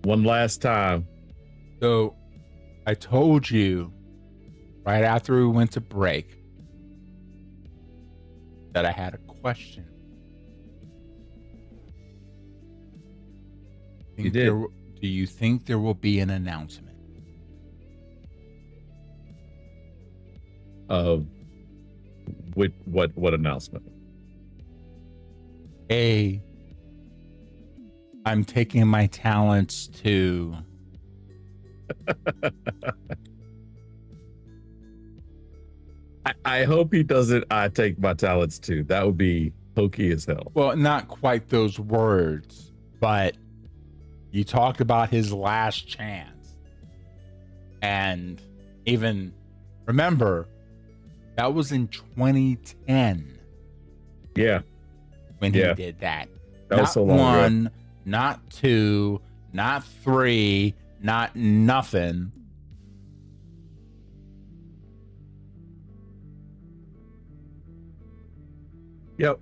One last time. So I told you right after we went to break that I had a question. You did. Do you think there will be an announcement? Of what announcement? I'm taking my talents to I hope he doesn't take my talents too. That would be hokey as hell. Well, not quite those words, but you talked about his last chance. And even remember, that was in 2010. Yeah. When he did that. That was so long ago. Not 2, not 3, not nothing. Yep.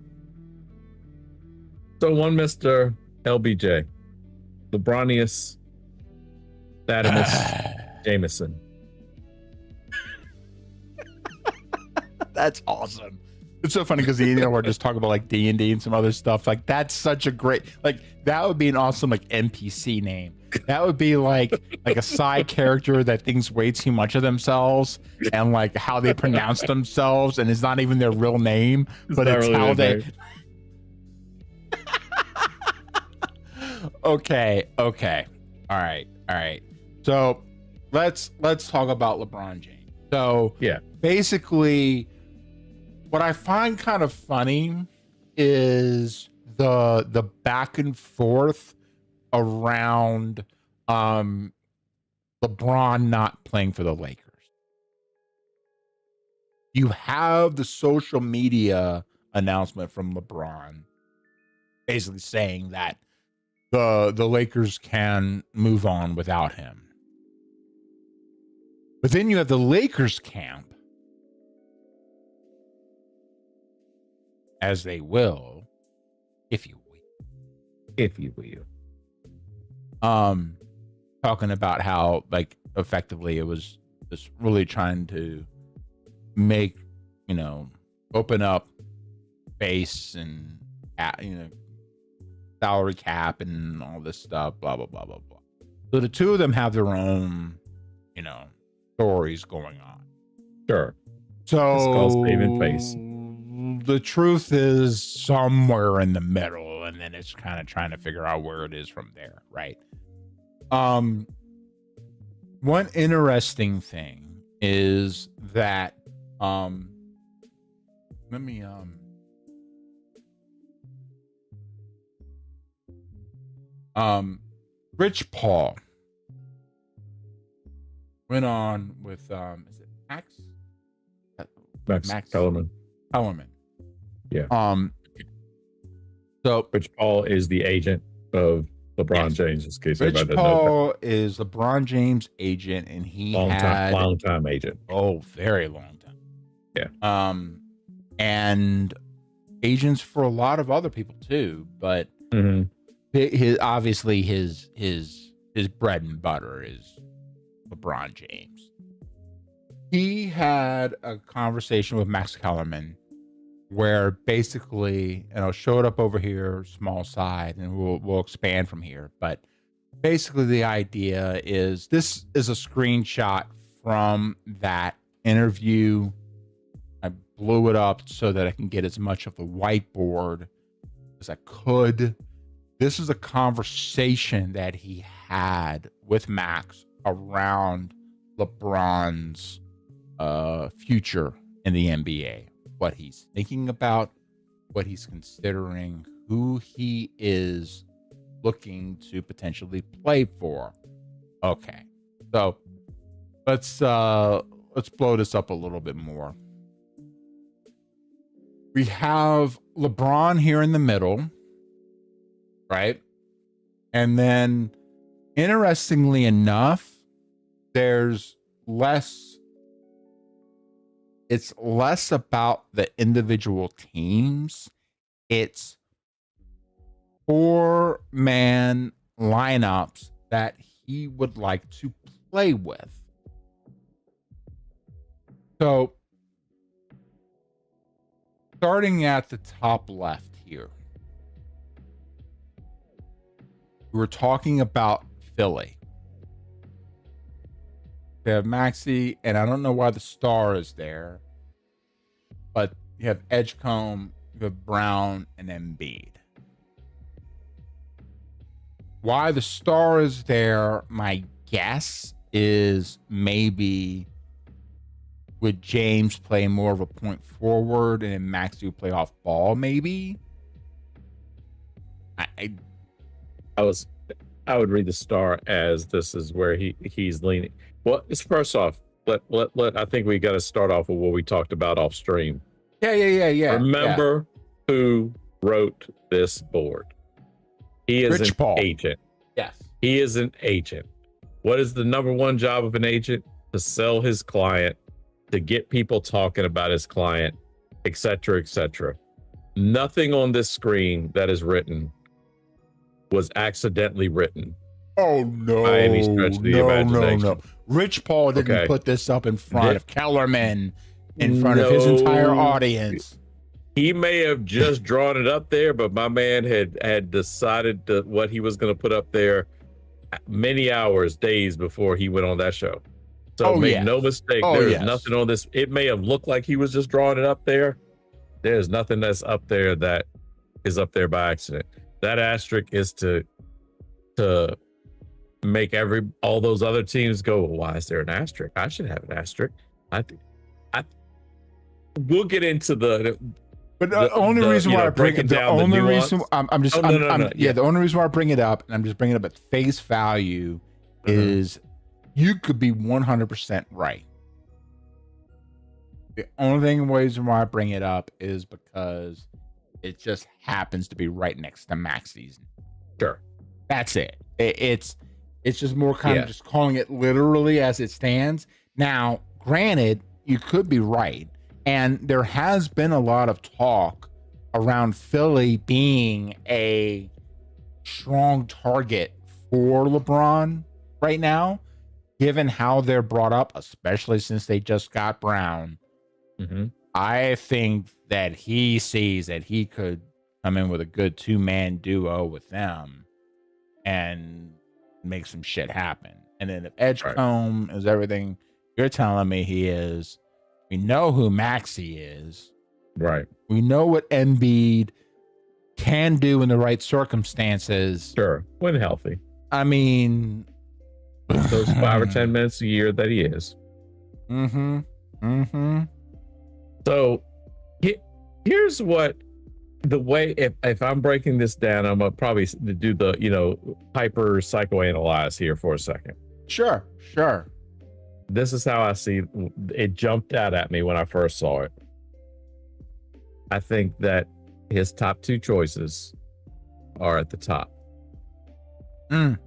So one Mr. LBJ, LeBronius Thaddeus Jameson. That's awesome. It's so funny because we're just talking about like D&D and some other stuff. Like that's such a great, like that would be an awesome like NPC name. That would be like a side character that thinks way too much of themselves and like how they pronounce themselves, and it's not even their real name, but it's really how they. Okay. All right. So let's talk about LeBron James. So yeah, basically, what I find kind of funny is the back and forth around LeBron not playing for the Lakers. You have the social media announcement from LeBron basically saying that the Lakers can move on without him. But then you have the Lakers camp, as they will, if you will, talking about how like effectively it was just really trying to make, open up space and, salary cap and all this stuff, blah, blah, blah, blah, blah. So the two of them have their own, stories going on. Sure. So saving face. The truth is somewhere in the middle, and then it's kind of trying to figure out where it is from there, right? One interesting thing is that Rich Paul went on with is it Max Kellerman. Yeah. So Rich Paul is the agent of LeBron James. In case Rich Paul is LeBron James' agent, and he long time agent. Oh, very long time. Yeah. And agents for a lot of other people too, but his bread and butter is LeBron James. He had a conversation with Max Kellerman where basically, and I'll show it up over here, small side, and we'll expand from here. But basically the idea is, this is a screenshot from that interview. I blew it up so that I can get as much of the whiteboard as I could. This is a conversation that he had with Max around LeBron's future in the NBA, what he's thinking about, what he's considering, who he is looking to potentially play for. Okay, so let's blow this up a little bit more. We have LeBron here in the middle, right? And then, interestingly enough, it's less about the individual teams. It's 4-man lineups that he would like to play with. So, starting at the top left here, we're talking about Philly. They have Maxey, and I don't know why the star is there, but you have Edgecombe, you have Brown, and Embiid. Why the star is there, my guess is maybe would James play more of a point forward and then Maxey would play off ball, maybe? I would read the star as this is where he's leaning. Well, it's first off, I think we got to start off with what we talked about off stream. Yeah. Remember who wrote this board? He is Rich an Paul. agent. Yes. He is an agent. What is the number one job of an agent? To sell his client, to get people talking about his client, etc., etc. Nothing on this screen that is written was accidentally written. Oh, no. By any stretch of the imagination. No. Rich Paul didn't put this up in front of Kellerman, in front of his No. entire audience. He may have just drawn it up there, but my man had decided what he was going to put up there many hours, days before he went on that show. So make no mistake, there's nothing on this. It may have looked like he was just drawing it up there. There's nothing that's up there that is up there by accident. That asterisk is to make all those other teams go, well, why is there an asterisk? I should have an asterisk. We'll get into the only reason why I bring it down, the only reason the only reason why I bring it up, and I'm just bringing it up at face value, is you could be 100% right. The only reason why I bring it up is because it just happens to be right next to Maxey's. Sure, that's it. It's just more kind of just calling it literally as it stands. Now, granted, you could be right. And there has been a lot of talk around Philly being a strong target for LeBron right now, given how they're brought up, especially since they just got Brown. I think that he sees that he could come in with a good two-man duo with them and make some shit happen. And then if Edgecombe is everything you're telling me he is, we know who Maxey is. Right. We know what Embiid can do in the right circumstances. Sure. When healthy. I mean, those 5 or 10 minutes a year that he is. So here's what the way, if I'm breaking this down, I'm gonna probably do the, hyper psychoanalyze here for a second. Sure. This is how I see it. Jumped out at me when I first saw it. I think that his top 2 choices are at the top. And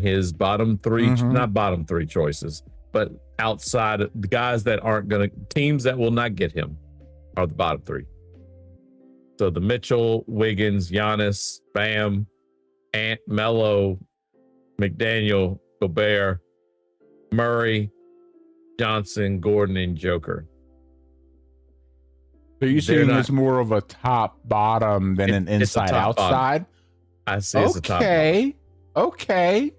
his bottom 3, not bottom 3 choices, but outside the guys that aren't going to, teams that will not get him are the bottom 3. So the Mitchell, Wiggins, Giannis, Bam, Ant, Melo, McDaniel, Gobert, Murray, Johnson, Gordon, and Joker. So you're saying it's more of a top bottom than an inside outside? I see it's a top bottom. Okay.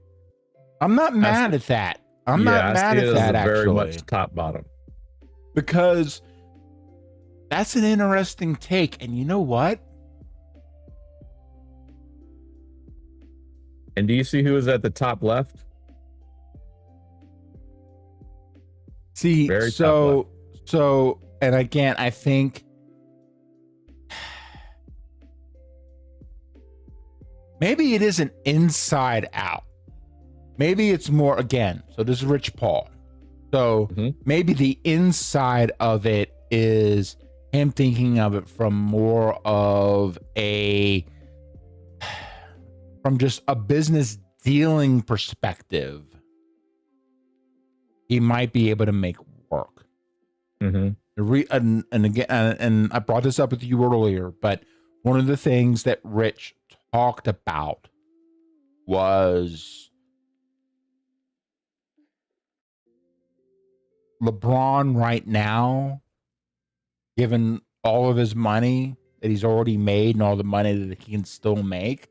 I'm not mad at that. I'm not mad at that, actually. Very much top bottom. Because that's an interesting take. And you know what? And do you see who is at the top left? See, so, and again, I think maybe it isn't inside out. Maybe it's more, again, so this is Rich Paul. So maybe the inside of it is him thinking of it from more of from just a business dealing perspective. He might be able to make work. And again, and I brought this up with you earlier, but one of the things that Rich talked about was LeBron right now, given all of his money that he's already made and all the money that he can still make,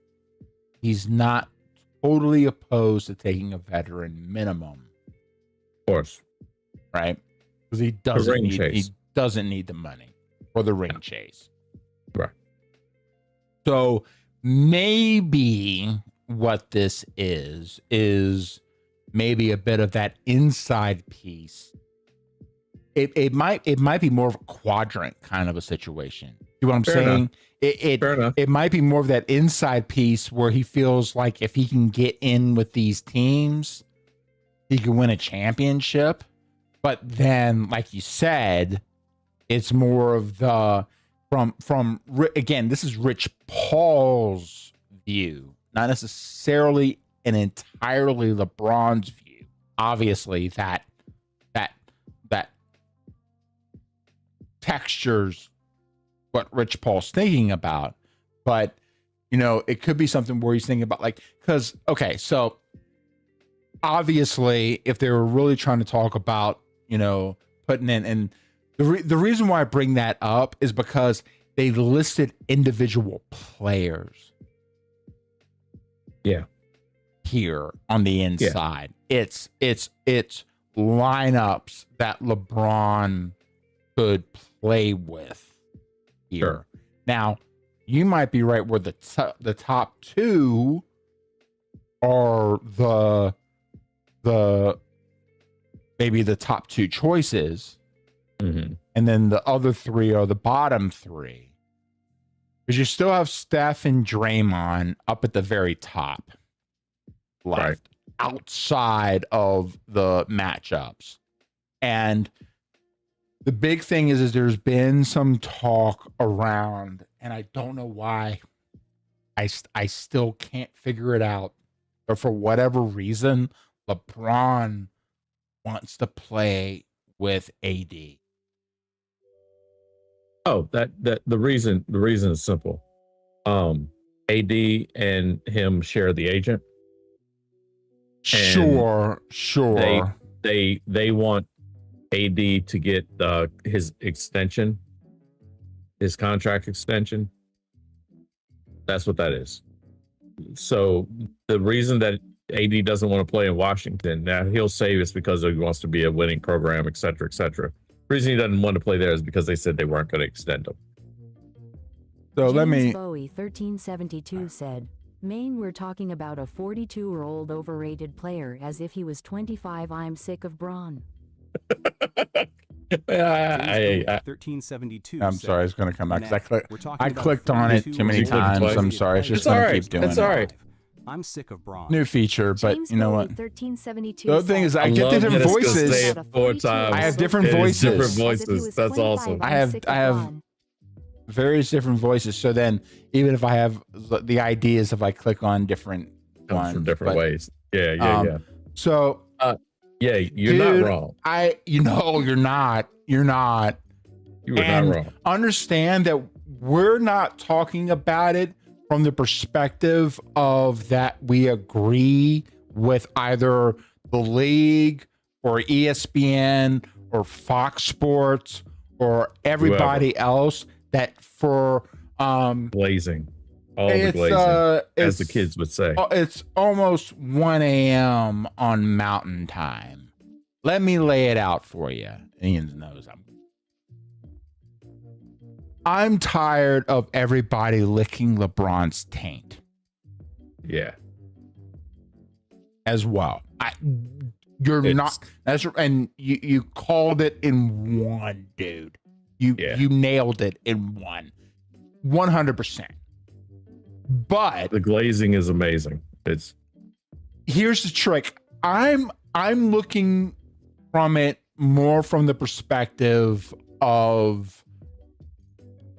he's not totally opposed to taking a veteran minimum. Of course. Right? Because he doesn't need the money for the ring chase. Right. So maybe what this is maybe a bit of that inside piece. It might be more of a quadrant kind of a situation. You know what I'm saying? Fair enough. It might be more of that inside piece where he feels like if he can get in with these teams, he can win a championship. But then, like you said, it's more of the from again, this is Rich Paul's view, not necessarily an entirely LeBron's view. Obviously, that textures what Rich Paul's thinking about, but it could be something where he's thinking about because so obviously if they were really trying to talk about putting in, and the reason why I bring that up is because they listed individual players here on the inside. It's lineups that LeBron could play with here. Sure. Now, you might be right where the top two are the maybe the top two choices, and then the other three are the bottom three. Because you still have Steph and Draymond up at the very top left, outside of the matchups. And the big thing is there's been some talk around, and I don't know why. I still can't figure it out. But for whatever reason, LeBron wants to play with AD. Oh, that the reason is simple. AD and him share the agent. Sure. They want AD to get his extension, his contract extension. That's what that is. So the reason that AD doesn't want to play in Washington, now he'll say it's because he wants to be a winning program, et cetera, et cetera. The reason he doesn't want to play there is because they said they weren't going to extend him. So James Bowie 1372 said, Maine, we're talking about a 42-year-old overrated player as if he was 25. I'm sick of Braun. 1372. I'm sorry, it's going to come back. I clicked on it too many times. I'm sorry. It's just going to keep doing it. It's all right. I'm sick of Braun. New feature, but James you know Bowie what? 1372 The other thing is I get love different that it's gonna say voices. it 4 times. I have different It is different voices. voices. That's awesome. I have various different voices. So then, even if I have the ideas, if I click on different Comes ones, from different but, ways. Yeah. So Yeah, you're dude, not wrong. you're not. You were And not wrong. understand that we're not talking about it from the perspective of that we agree with either the league or ESPN or Fox Sports or everybody else that for Glazing. All the glazing, as the kids would say. It's almost 1 a.m. on Mountain Time. Let me lay it out for you. Ian knows I'm tired of everybody licking LeBron's taint Yeah. as well. You called it in one, dude. You nailed it in one. 100%. But The glazing is amazing. here's the trick. I'm looking from it more from the perspective of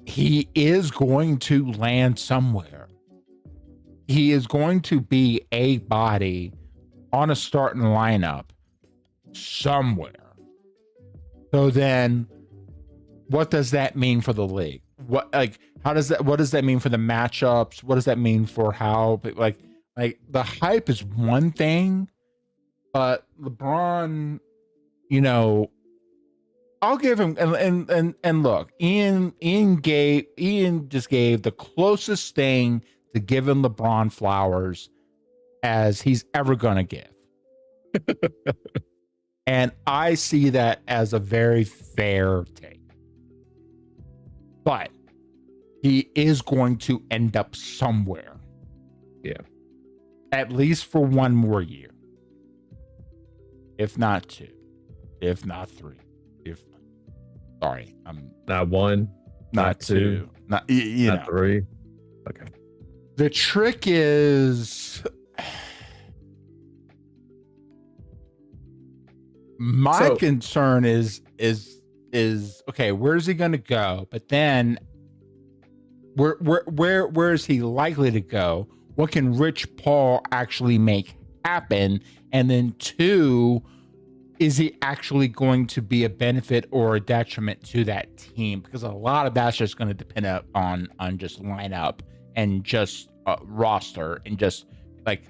he is going to land somewhere. He is going to be a body on a starting lineup somewhere. So then what does that mean for the league? What does that mean for the matchups? What does that mean for how Like the hype is one thing, but LeBron, I'll give him and look, Ian just gave the closest thing to giving LeBron flowers as he's ever gonna give. And I see that as a very fair take. But he is going to end up somewhere. Yeah. At least for one more year. If not two. If not three. I'm Not one, not two. Not not three. Okay. The trick is my concern is okay, where's he going to go? But then where is he likely to go? What can Rich Paul actually make happen? And then two, is he actually going to be a benefit or a detriment to that team? Because a lot of that's just going to depend on just lineup and just roster and just like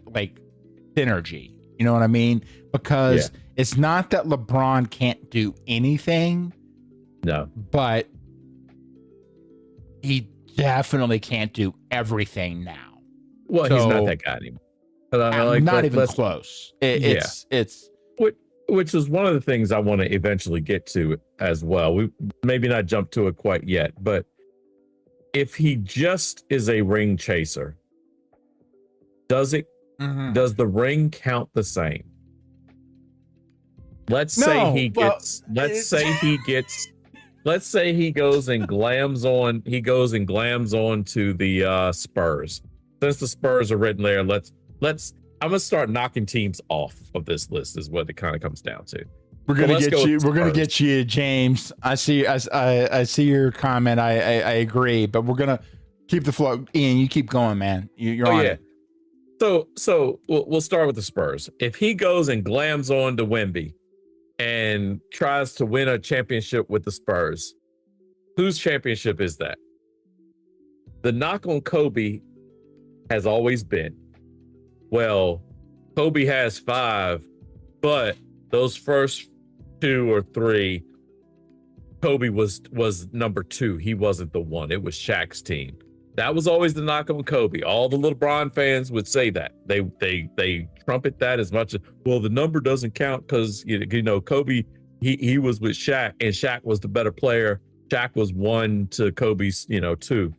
synergy. You know what I mean? Because it's not that LeBron can't do anything. No. But he definitely can't do everything now. Well, he's not that guy anymore. Not even close. It's which is one of the things I want to eventually get to as well. We maybe not jump to it quite yet, but if he just is a ring chaser, does the ring count the same? Let's say he goes and glams on to the Spurs. Since the Spurs are written there, I'm gonna start knocking teams off of this list is what it kind of comes down to. We're gonna get you, James. I see your comment. I agree, but we're gonna keep the flow. Ian, you keep going, man. You're on it. So we'll start with the Spurs. If he goes and glams on to Wemby and tries to win a championship with the Spurs, whose championship is that? The knock on Kobe has always been, well, Kobe has 5, but those first 2 or 3, Kobe was number 2. He wasn't the one. It was Shaq's team. That was always the knock on Kobe. All the LeBron fans would say that. They trumpet that as much as, well, the number doesn't count because Kobe, he was with Shaq and Shaq was the better player. Shaq was 1 to Kobe's 2.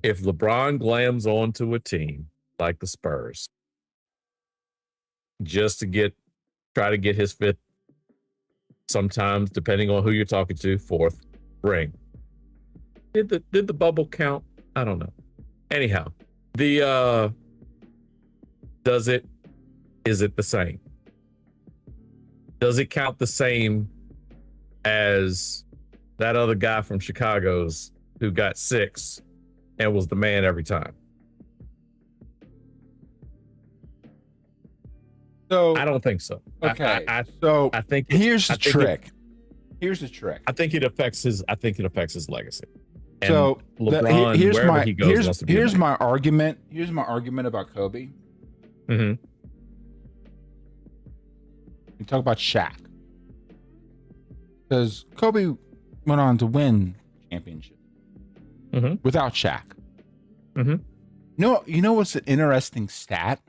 If LeBron glams onto a team like the Spurs just to try to get his 5th, sometimes depending on who you're talking to, 4th ring. Did the bubble count? I don't know. Anyhow, is it the same? Does it count the same as that other guy from Chicago's who got 6 and was the man every time? So I don't think so. Okay. I think here's the trick. Here's the trick. I think it affects his legacy. And so LeBron, here's my argument. Here's my argument about Kobe. Mm-hmm. You talk about Shaq, because Kobe went on to win championship without Shaq. Mm-hmm. You know what's an interesting stat?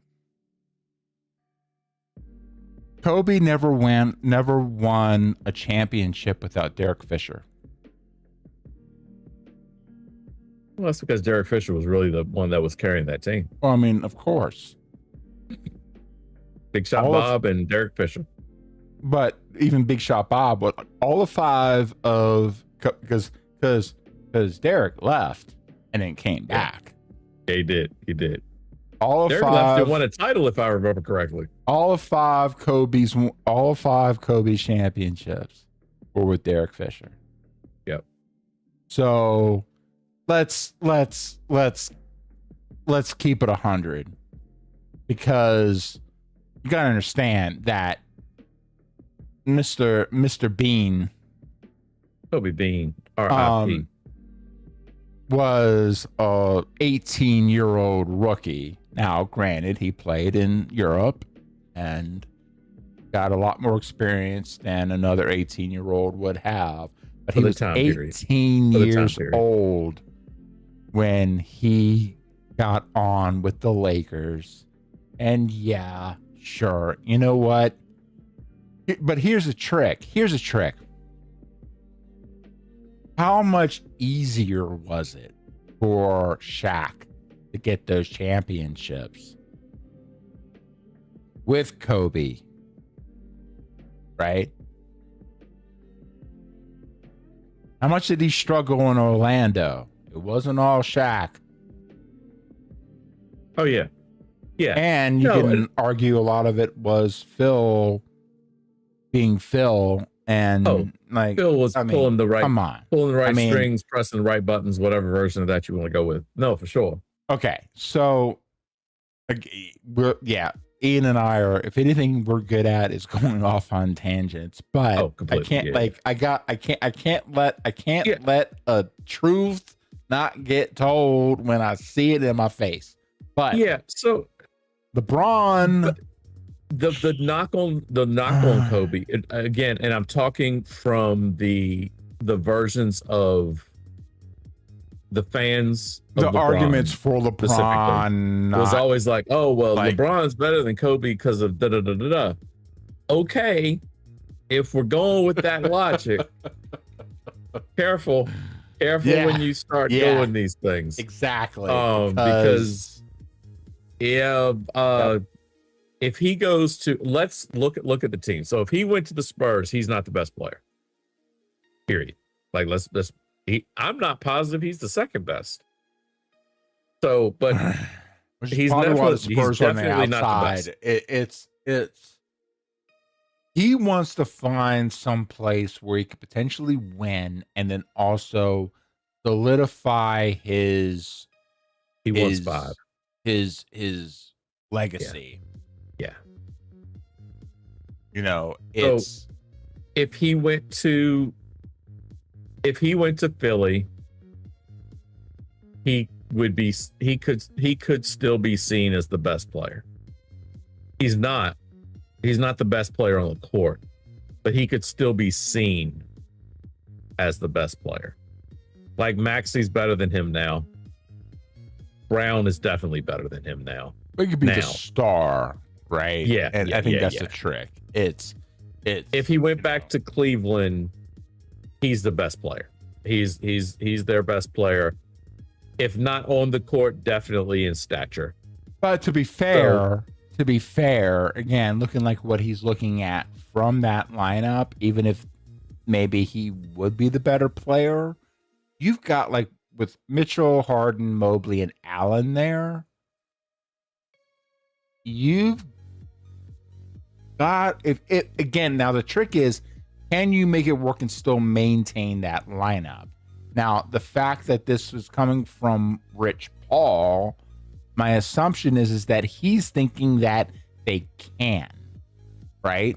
Kobe never won a championship without Derek Fisher. Well, that's because Derek Fisher was really the one that was carrying that team. Well, I mean, of course. Big Shot Bob and Derek Fisher. But even Big Shot Bob, all the 5 of, because Derek left and then came back. Yeah, he did. All of Derek 5 left and won a title, if I remember correctly. All of 5 Kobe's championships were with Derek Fisher. Yep. So let's keep it 100, because you gotta understand that Mr. Bean, Kobe Bean, R.I.P. was a 18-year-old rookie. Now, granted, he played in Europe and got a lot more experience than another 18-year-old would have. But For he the was time period. 18 For the time years period. old when he got on with the Lakers. And yeah, sure. You know what? But here's a trick. Here's a trick. How much easier was it for Shaq to get those championships with Kobe? Right? How much did he struggle in Orlando? It wasn't all Shaq. Oh yeah, yeah. And you No, can argue a lot of it was Phil being Phil, and Oh, like Phil was pulling the right mean- strings, pressing the right buttons, whatever version of that you want to go with. No, for sure. Okay, so Ian and I are, if anything, we're good at is going off on tangents. But I completely, can't yeah. I can't let a truth not get told when I see it in my face. But Yeah. So LeBron, the knock on Kobe again, and I'm talking from the versions of the fans of the LeBron arguments for specifically LeBron was always like, oh well, like- LeBron's better than Kobe because of da da da da da. Okay, if we're going with that logic, careful Yeah. when you start Yeah. doing these things. exactly Because if he goes to, let's look at the team. So if he went to the Spurs, he's not the best player. Period. Like I'm not positive he's the second best. So, but which is he's probably why the definitely- Spurs he's on the definitely not the outside. It's he wants to find some place where he could potentially win and then also solidify his he wants 5. his legacy. Yeah. You know, So- it's If he went to Philly, he could still be seen as the best player. He's not the best player on the court, but he could still be seen as the best player. Like Maxi's better than him now. Brown is definitely better than him now. he could be the now. star, right? Yeah, and yeah, I think yeah, that's yeah. the trick. It's If he went back to Cleveland, he's the best player. He's their best player. If not on the court, definitely in stature. But to be fair, again, looking like what he's looking at from that lineup, even if maybe he would be the better player, you've got like with Mitchell, Harden, Mobley, and Allen there. You've got again. Now the trick is, can you make it work and still maintain that lineup? Now, the fact that this was coming from Rich Paul, my assumption is that he's thinking that they can, right?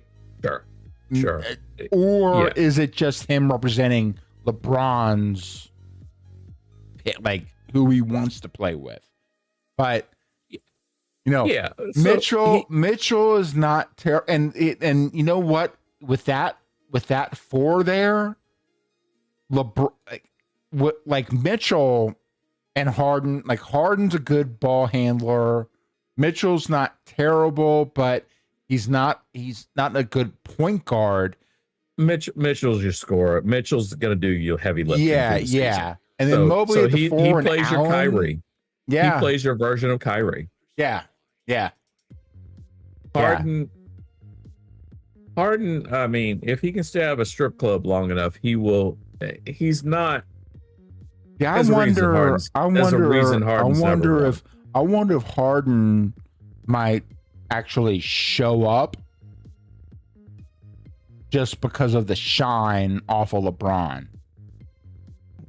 Sure. Or Yeah. is it just him representing LeBron's, like, who he wants to play with? But you know, Yeah. So Mitchell is not terrible, and you know what? With that 4 there, LeBron, like Mitchell and Harden, like Harden's a good ball handler. Mitchell's not terrible, but he's not a good point guard. Mitchell's your scorer. Mitchell's going to do you heavy lifting. Yeah, through the season. yeah. And then Mobley so at the he 4 and plays your Allen, Kyrie. Yeah, He plays your version of Kyrie. yeah. Harden, I mean, if he can stay out of a strip club long enough, he will. He's not. Yeah, I There's a reason wonder Harden's never if Harden might actually show up just because of the shine off of LeBron.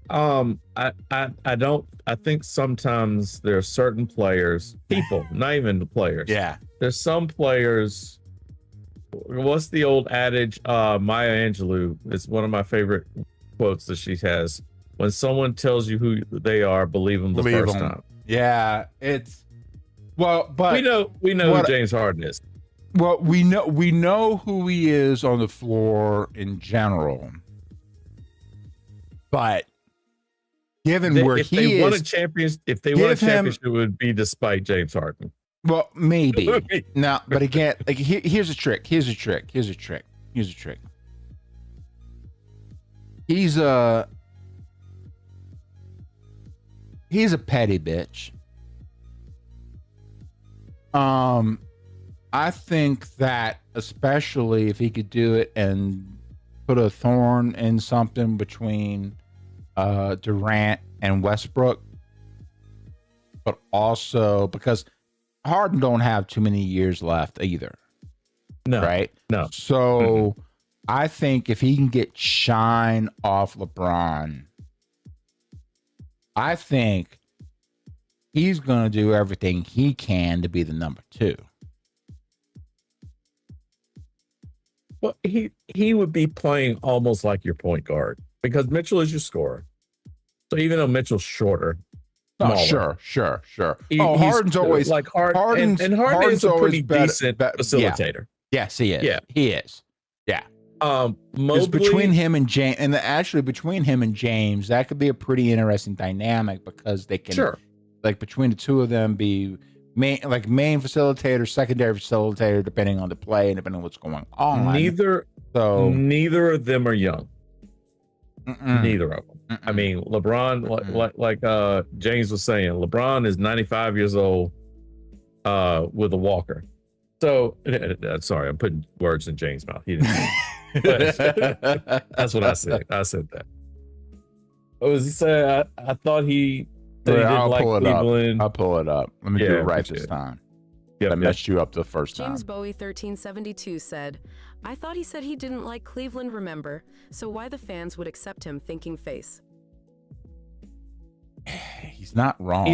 I think sometimes there are certain players, people, not even the players. Yeah. There's some players. What's the old adage? Maya Angelou, it's one of my favorite quotes that she has. When someone tells you who they are, believe them the Believe first them. time. Yeah, it's well, but We know who James Harden is. well, we know who he is on the floor in general, but given where If he they won a is, championship, it would be despite James Harden. well, maybe no, but again, like here's a trick. Here's a trick. He's a petty bitch. I think that especially if he could do it and put a thorn in something between Durant and Westbrook, but also because Harden don't have too many years left either. No, right? No. So I think if he can get shine off LeBron, I think he's going to do everything he can to be the number 2. Well, he would be playing almost like your point guard because Mitchell is your scorer. So even though Mitchell's shorter, smaller, sure. Harden's always like Harden, and Harden is a pretty decent facilitator. Yeah. Yes, he is. Yeah, he is. Yeah. Mobley, between him and James, and actually between him and James, that could be a pretty interesting dynamic because they can, like between the two of them, be main facilitator, secondary facilitator, depending on the play and depending on what's going on. Neither of them are young. Neither of them. I mean, LeBron, like James was saying, LeBron is 95 years old with a walker. So, sorry, I'm putting words in James' mouth. He didn't. But that's what I said. I said that. What was he saying? I thought he didn't like Cleveland. I'll pull it up. Let me do it right this time. I messed you up the first time. James Bowie 1372 said, I thought he said he didn't like Cleveland, remember? So why the fans would accept him thinking face? He's not wrong.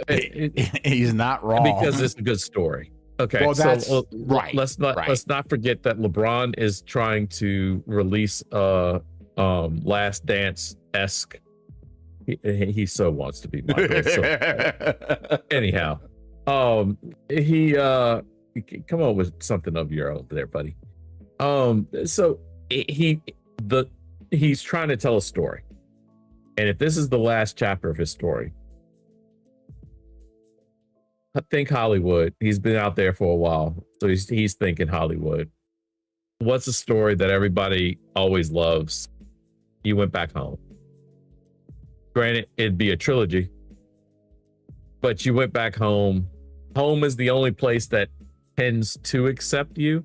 He's not wrong. Because it's a good story. Okay, well, that's right. Let's not forget that LeBron is trying to release Last Dance-esque. He so wants to be Michael. So. Anyhow, he come on with something of your own there, buddy. So he's trying to tell a story, and if this is the last chapter of his story, I think Hollywood. He's been out there for a while, so he's thinking Hollywood. What's a story that everybody always loves? You went back home. Granted, it'd be a trilogy, but you went back home. Home is the only place that tends to accept you,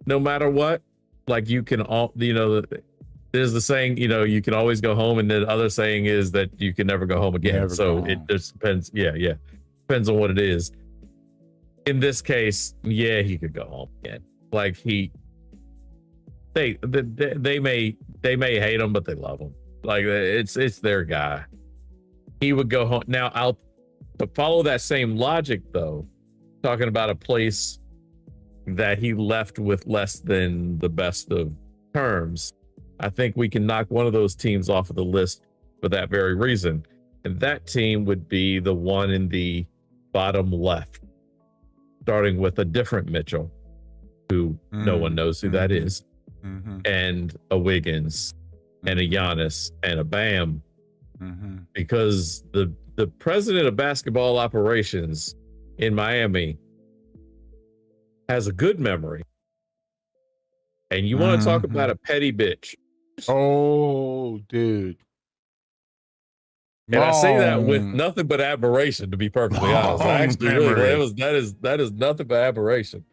no matter what. Like you can all, there's the saying, you can always go home, and the other saying is that you can never go home again. It just depends. Yeah. Depends on what it is. In this case, he could go home again. Like they may hate him, but they love him. Like it's their guy. He would go home. Now to follow that same logic though, talking about a place that he left with less than the best of terms, I think we can knock one of those teams off of the list for that very reason. And that team would be the one in the bottom left, starting with a different Mitchell, who no one knows who that is, and a Wiggins, and a Giannis, and a Bam, because the president of basketball operations in Miami has a good memory. And you want to talk about a petty bitch. Oh, dude. And I say that with nothing but admiration, to be perfectly honest. I actually that is nothing but admiration.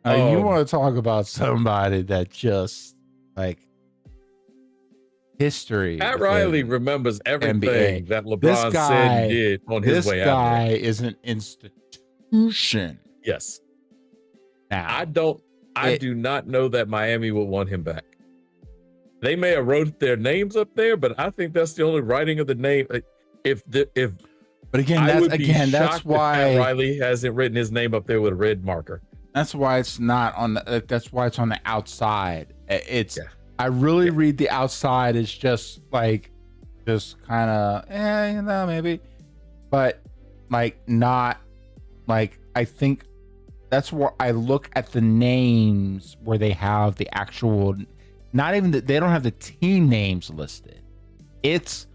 You want to talk about somebody that just like history. Pat Riley remembers everything that LeBron said and did on his way out. This guy is an institution. Yes. Now, I do not know that Miami will want him back. They may have wrote their names up there, but I think that's the only writing of the name. But again, that's why Pat Riley hasn't written his name up there with a red marker. That's why it's not on the. That's why it's on the outside. I really read the outside as just like just kind of, maybe, but like not like I think that's where I look at the names where they have the actual, not even that they don't have the team names listed. It's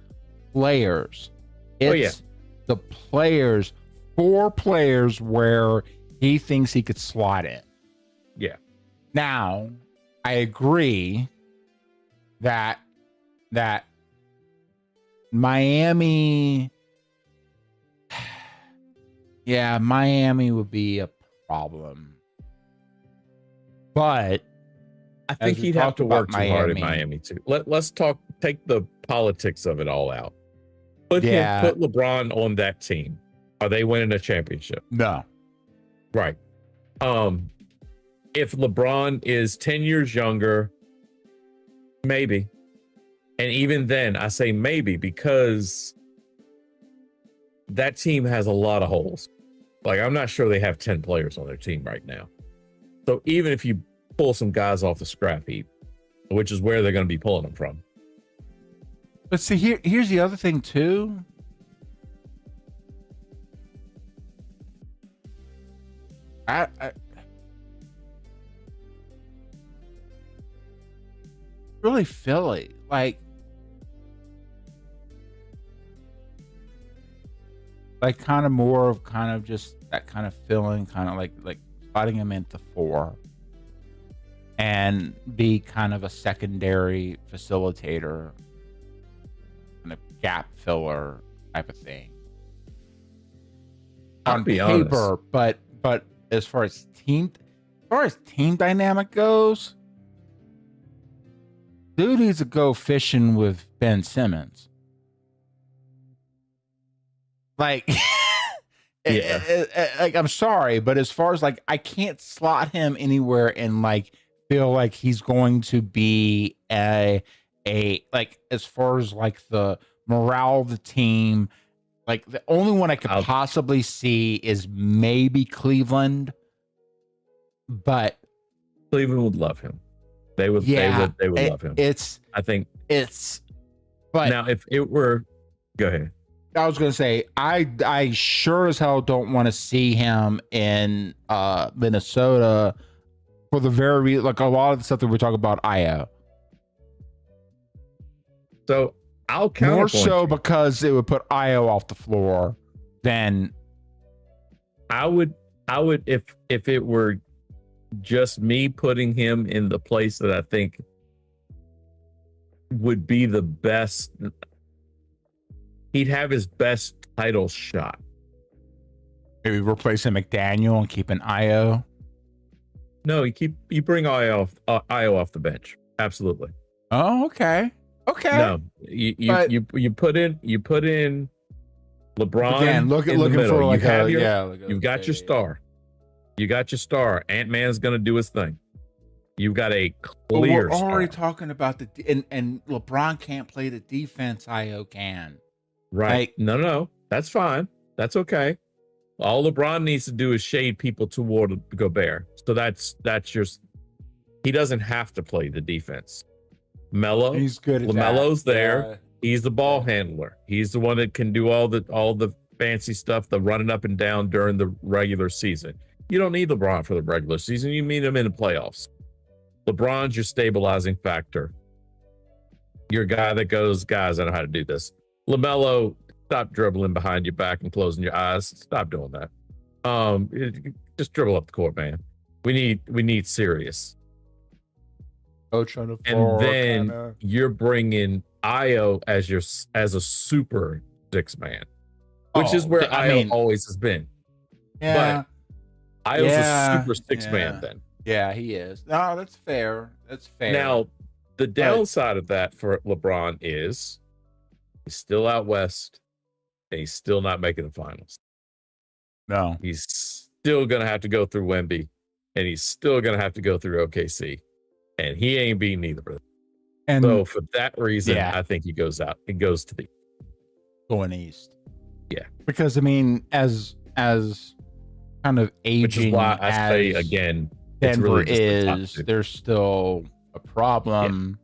players. It's the players, 4 players where he thinks he could slot in. Yeah. Now, I agree that Miami, Miami would be a problem. But I think he'd have to work too hard in Miami too. Let's take the politics of it all out. Put LeBron on that team. Are they winning a championship? No. Right. If LeBron is 10 years younger, maybe. And even then, I say maybe because that team has a lot of holes. Like, I'm not sure they have 10 players on their team right now. So even if you pull some guys off the scrap heap, which is where they're going to be pulling them from. But see, here's the other thing too. I really Philly, like kind of more of kind of just that kind of filling, kind of like slotting him into 4 and be kind of a secondary facilitator, kind of gap filler type of thing. On paper, but as far as team dynamic goes, dude needs to go fishing with Ben Simmons. Like, like I'm sorry, but as far as like, I can't slot him anywhere and like feel like he's going to be a like as far as like the morale of the team. Like the only one I could possibly see is maybe Cleveland, but Cleveland would love him. They would love him. But now if it were, go ahead. I was gonna say I sure as hell don't want to see him in Minnesota for the very like a lot of the stuff that we're talking about. So I'll counterpoint more so because it would put Io off the floor than I would if it were just me putting him in the place that I think would be the best. He'd have his best title shot. Maybe replacing McDaniel and keeping Io. No, you bring Io off the bench. Absolutely. Oh, okay. Okay. No, you put in LeBron. Again, looking for like you've got your star. You got your star. Ant-Man's gonna do his thing. You've got a clear. We're already talking about and LeBron can't play the defense. Io can. Right. Like, no. That's fine. That's okay. All LeBron needs to do is shade people toward Gobert. So that's just, he doesn't have to play the defense. He's good at LaMelo's that. there. Yeah. He's the ball handler. He's the one that can do all the fancy stuff, the running up and down during the regular season. You don't need LeBron for the regular season. You need him in the playoffs. LeBron's your stabilizing factor. You're a guy that goes, guys, I know how to do this. LaMelo, stop dribbling behind your back and closing your eyes. Stop doing that. Just dribble up the court, man. We need serious. Coach on the And floor, then you're bringing Io as a super 6-man, which is where Io always has been. Yeah, but Io's a super 6-man then. Yeah, he is. No, that's fair. That's fair. Now, the downside of that for LeBron is he's still out west and he's still not making the finals. No. He's still going to have to go through Wemby and he's still going to have to go through OKC. And he ain't beating either of them. And so for that reason, I think he goes out. He goes to the going east. Yeah. Because I mean, as kind of aging, which is why I say again, Denver is there's still a problem.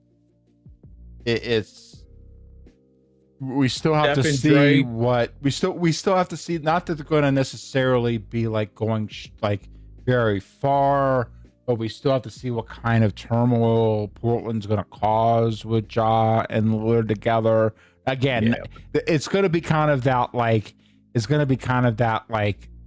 we still have to Steph and see Dre. what we still have to see. Not that they're going to necessarily be like going like very far, but we still have to see what kind of turmoil Portland's going to cause with Ja and Lillard together. Again, it's going to be kind of that like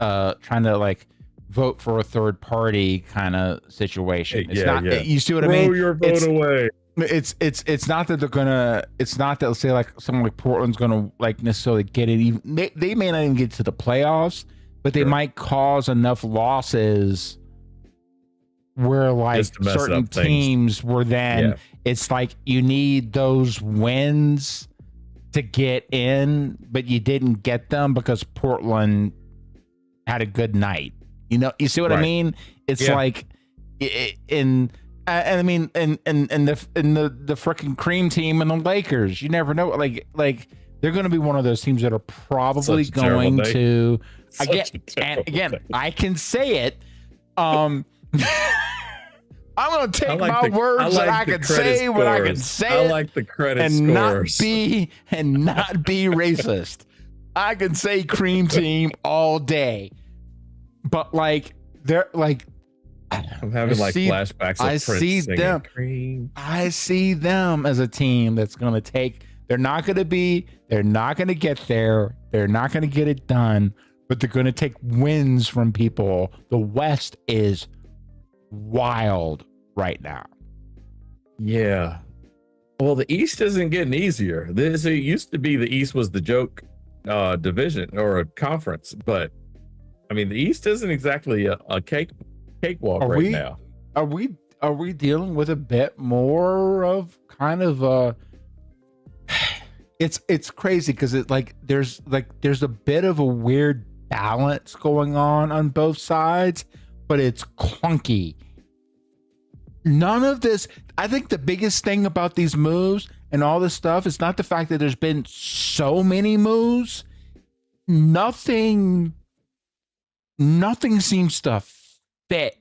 trying to like vote for a third party kind of situation. It's not. You see what I mean? Throw your vote away. It's not that they're gonna. It's not that, let's say, like someone like Portland's gonna like necessarily get it. Even they may not even get to the playoffs, but they might cause enough losses where like certain teams were then. It's like you need those wins to get in, but you didn't get them because Portland had a good night. You see what I mean? It's like I mean, and the freaking cream team and the Lakers, you never know. Like they're going to be one of those teams that are probably going to again. I can say it. I'm going to take my words and I can say what I can say. I like the credit and scores. not be racist. I can say cream team all day, but like they're like. I'm having flashbacks of Prince singing Cream. I see them as a team that's going to take. They're not going to get there. They're not going to get it done, but they're going to take wins from people. The West is wild right now. Yeah. Well, the East isn't getting easier. It used to be the East was the joke division or a conference, but I mean, the East isn't exactly a cakewalk now. Are we dealing with a bit more of kind of a it's crazy because there's a bit of a weird balance going on both sides, but it's clunky. None of this, I think the biggest thing about these moves and all this stuff is not the fact that there's been so many moves. Nothing seems to fit.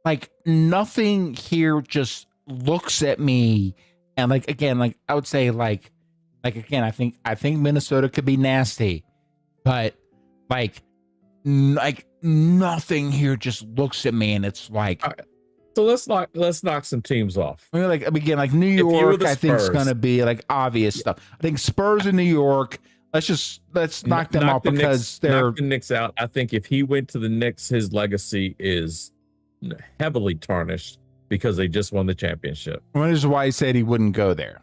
Like nothing here just looks at me and like again, like I would say like again, I think Minnesota could be nasty, but like nothing here just looks at me and it's like. Right. So let's knock some teams off. I mean, like again, like New York, I think is gonna be like obvious stuff. I think Spurs in New York. Let's knock them off because they're knock the Knicks out. I think if he went to the Knicks, his legacy is heavily tarnished because they just won the championship. That is why he said he wouldn't go there.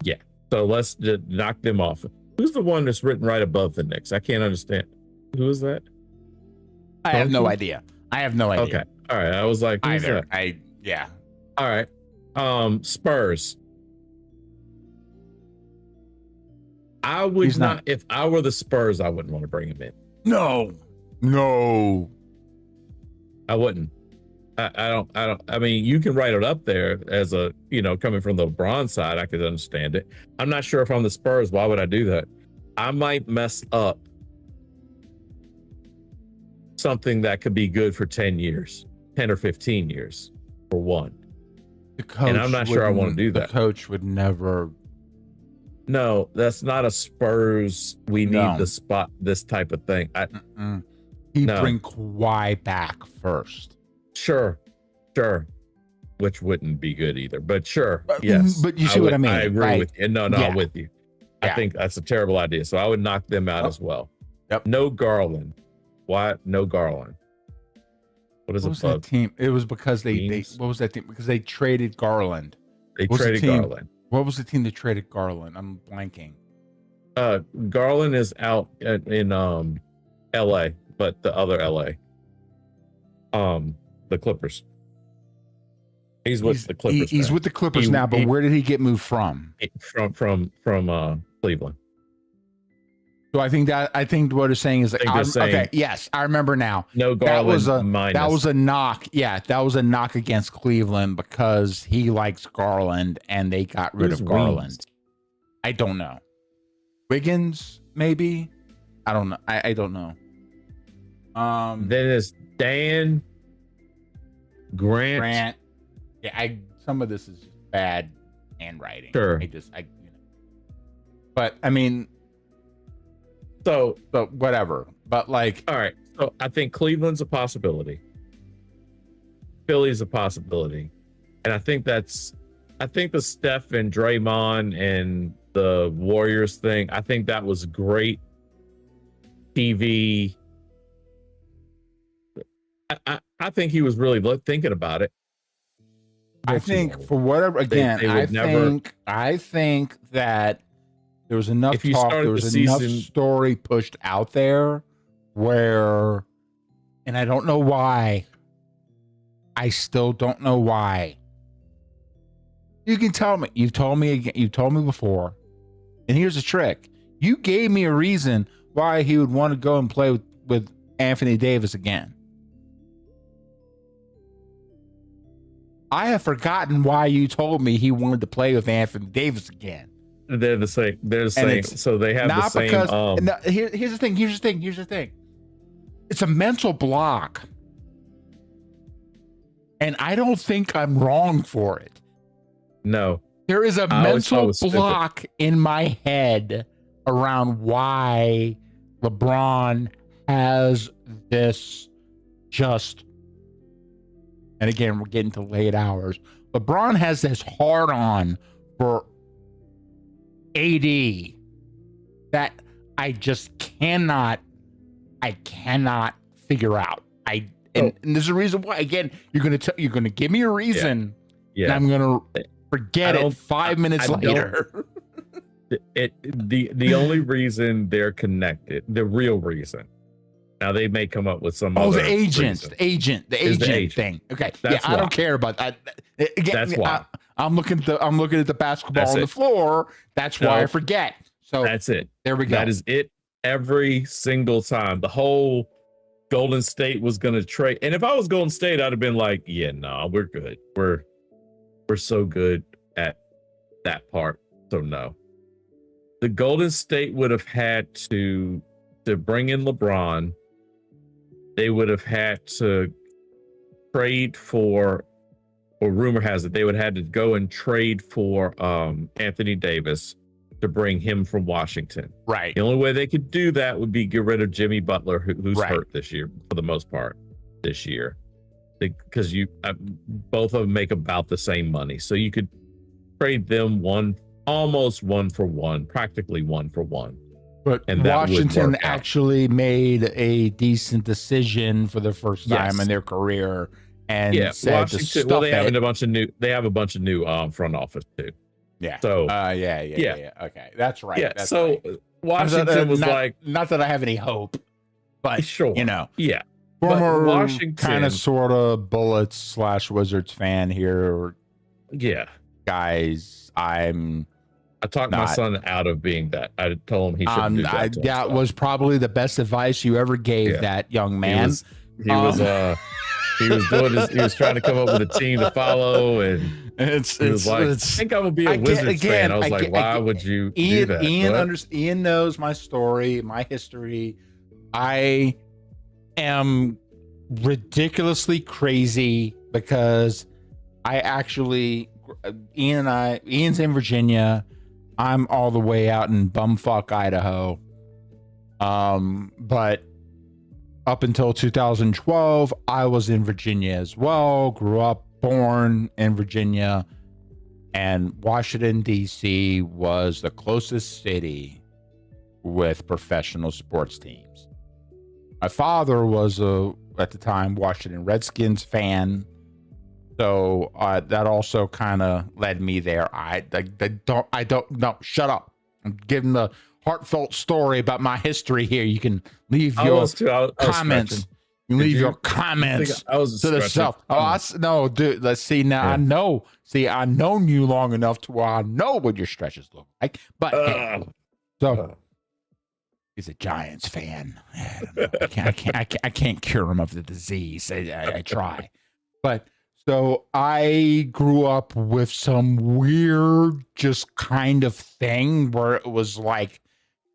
Yeah. So let's just knock them off. Who's the one that's written right above the Knicks? I can't understand. Who is that? I have no idea. Okay. All right. I was like, who's that? Yeah. All right. Spurs. I would not. If I were the Spurs, I wouldn't want to bring him in. No. I wouldn't. I don't. I mean, you can write it up there as a, coming from the LeBron side, I could understand it. I'm not sure if I'm the Spurs. Why would I do that? I might mess up something that could be good for 10 years, 10 or 15 years for one. And I'm not sure I want to do that. The coach would never. No, that's not a Spurs. We need the spot, this type of thing. He'd bring Kawhi back first. Sure. Which wouldn't be good either, but sure. Yes. But you see what I mean? I agree with you. No, I'm with you. Yeah. I think that's a terrible idea. So I would knock them out as well. Yep. No Garland. Why no Garland? What is that team? It was because they what was that team? Because they traded Garland. They traded Garland. What was the team that traded Garland? I'm blanking. Garland is out in LA, but the other LA. The Clippers. He's with the Clippers. He's with the Clippers now, but where did he get moved from? From Cleveland. So I think what it's saying is okay. Yes, I remember now. No Garland. That was a knock. Yeah, that was a knock against Cleveland because he likes Garland and they got rid of Garland. Wiggins? I don't know. Wiggins, maybe. I don't know. I don't know. Then it's Dan Grant. Yeah, some of this is just bad handwriting. Sure. But I mean, So, but whatever. But like, all right. So I think Cleveland's a possibility. Philly's a possibility. And I think the Steph and Draymond and the Warriors thing, I think that was great TV. I think he was really thinking about it. I think for whatever, again, I think that there was enough If you talk, started there was the enough season- story pushed out there where, and I don't know why. I still don't know why. You can tell me. You've told me again. You've told me before. And here's the trick. You gave me a reason why he would want to go and play with Anthony Davis again. I have forgotten why you told me he wanted to play with Anthony Davis again. They're the same. They're the same. So they have the same. Here's the thing. Here's the thing. It's a mental block. And I don't think I'm wrong for it. No. There is a mental block in my head around why LeBron has this just, and again, we're getting to late hours. LeBron has this hard on for AD that I just cannot figure out. And there's a reason why. Again, you're gonna give me a reason, and I'm gonna forget it 5 minutes later. The only reason they're connected, the real reason. Now they may come up with some. The agent thing. Okay, I don't care about that. Again, that's why I'm looking at the basketball on the floor. That's why I forget. So that's it. There we go. That is it. Every single time, the whole Golden State was going to trade. And if I was Golden State, I'd have been like, yeah, no, we're good. We're so good at that part. So no. The Golden State would have had to bring in LeBron. They would have had to trade for, or rumor has it, they would have had to go and trade for Anthony Davis to bring him from Washington. Right. The only way they could do that would be get rid of Jimmy Butler, who's hurt this year for the most part this year, because both of them make about the same money, so you could trade them almost one for one, practically one for one. But Washington actually made a decent decision for the first time in their career, and said Washington. Well, they have a bunch of new front office too. Yeah. So yeah. Okay, that's right. Yeah. That's so right. Washington was not that I have any hope, but sure, yeah. Former Washington kind of sort of Bullets / Wizards fan here. Yeah, guys, I talked my son out of being that. I told him he shouldn't do that. That was probably the best advice you ever gave that young man. He was doing this. He was trying to come up with a team to follow, and he was like, "I think I'm gonna be a Wizards fan." I was like, "Why would you do that?" Ian knows my story, my history. I am ridiculously crazy because Ian's in Virginia. I'm all the way out in bumfuck Idaho. But up until 2012, I was in Virginia as well. Grew up, born in Virginia, and Washington, D.C. was the closest city with professional sports teams. My father was at the time, Washington Redskins fan. So that also kind of led me there. Shut up. I'm giving the heartfelt story about my history here. You can leave your comments. You leave your comments to the self. No, dude. Let's see now. Yeah. I known you long enough to where I know what your stretches look like. But he's a Giants fan. I can't cure him of the disease. I try, but. So I grew up with some weird just kind of thing where it was like,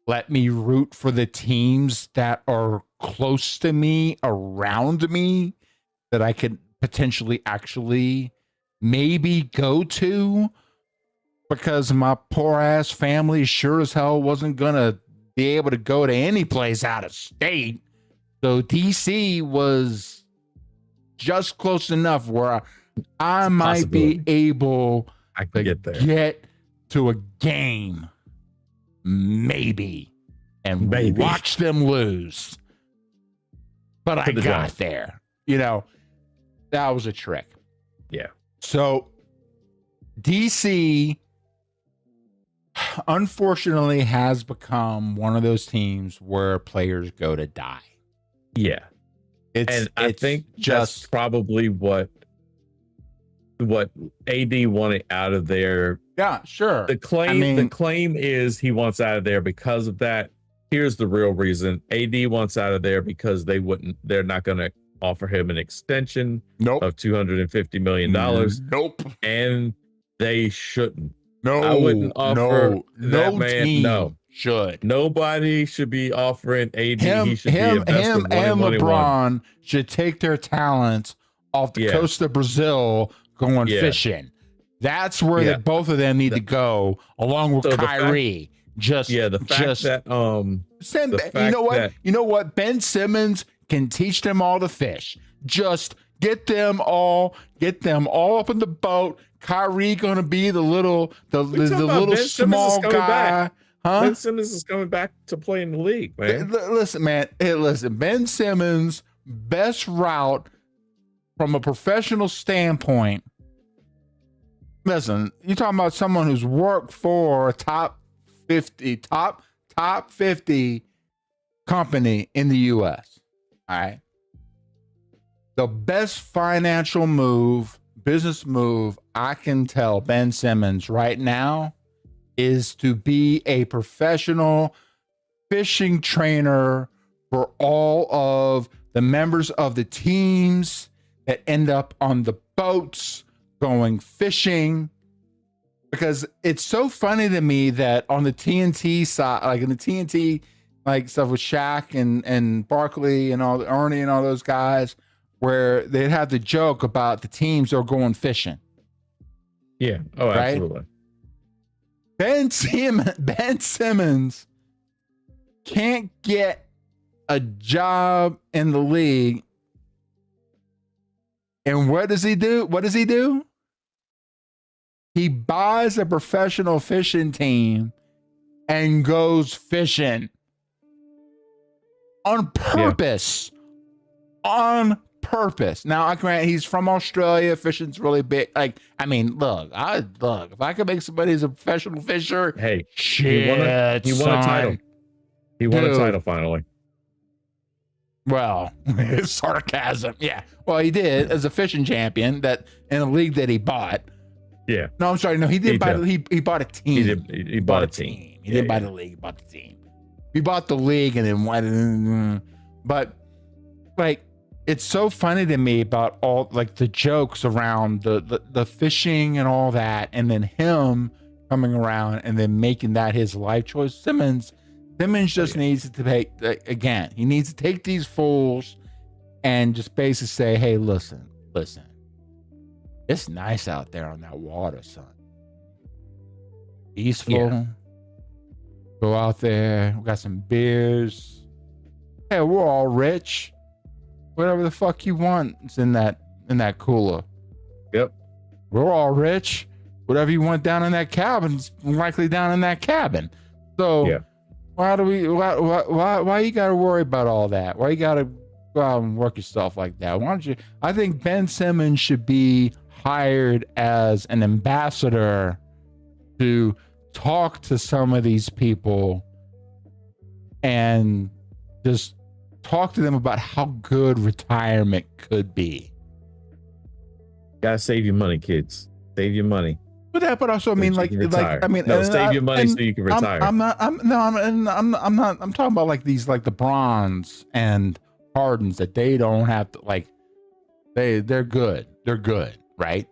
let me root for the teams that are close to me, around me, that I could potentially actually maybe go to. because my poor ass family sure as hell wasn't gonna be able to go to any place out of state. So DC was just close enough where I might be able I to can get there. get to a game, maybe, and Maybe. watch them lose. But I the got Giants. there. You know, that was a trick. Yeah. So DC, unfortunately, has become one of those teams where players go to die. Yeah. And I think that's probably what AD wanted out of there. Yeah, sure. The claim is he wants out of there because of that. Here's the real reason. AD wants out of there because they're not going to offer him an extension of $250 million. Nope. And they shouldn't. No, I wouldn't offer that no man. team No. should. Nobody should be offering AD. Him He should be a best of and 1-1-1. LeBron should take their talents off the coast of Brazil going fishing. That's where both of them need to go, along with Kyrie. The fact that you know what? Ben Simmons can teach them all to fish. Just get them all up in the boat. Kyrie gonna be the little small guy. Huh? Ben Simmons is coming back to play in the league, man. Listen, man. Hey, listen. Ben Simmons' best route from a professional standpoint. Listen, you're talking about someone who's worked for a top 50 company in the U.S. All right. The best financial business move I can tell Ben Simmons right now is to be a professional fishing trainer for all of the members of the teams that end up on the boats going fishing. Because it's so funny to me that on the TNT side, like in the TNT, like stuff with Shaq and Barkley and all Ernie and all those guys, where they'd have the joke about the teams are going fishing. Yeah. Oh, right? Absolutely. Ben Simmons can't get a job in the league. And what does he do? He buys a professional fishing team and goes fishing on purpose. Yeah. On purpose. Now, I grant he's from Australia. Fishing's really big. Like, I mean, look. If I could make somebody as a professional fisher, hey, shit, he won a title. He won a title finally. Well, sarcasm. Yeah. Well, he did as a fishing champion that in a league that he bought. Yeah. No, I'm sorry. No, he didn't buy. He bought a team. He bought a team. He didn't buy the league. He bought the team. He bought the league and then went. But like, it's so funny to me about all like the jokes around the fishing and all that, and then him coming around and then making that his life choice. Simmons just needs to take again. He needs to take these fools and just basically say, "Hey, listen. It's nice out there on that water, son. Peaceful. Yeah. Go out there. We got some beers. Hey, we're all rich. Whatever the fuck you want is in that cooler. Yep. We're all rich. Whatever you want down in that cabin's likely down in that cabin. So yeah. Why you got to worry about all that? Why you got to go out and work yourself like that? Why don't you? I think Ben Simmons should be hired as an ambassador to talk to some of these people and just talk to them about how good retirement could be. Gotta save your money, kids. Save your money. But also, I mean, save your money so you can retire. I'm talking about like these, like the Bronze and Hardens that they don't have to like. They're good. They're good, right?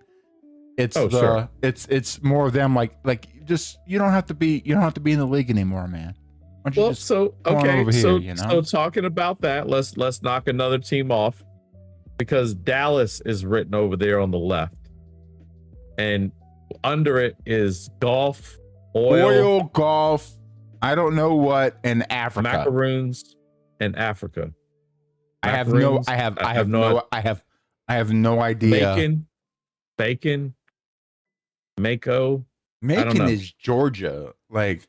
It's sure. It's more of them like just you don't have to be in the league anymore, man. Why don't you just so talking about that, let's knock another team off because Dallas is written over there on the left, and under it is golf, oil, golf, I don't know what, and Africa. macaroons, and Africa. I have Macaroons, no idea. Bacon, Mako. Macon is Georgia. Like,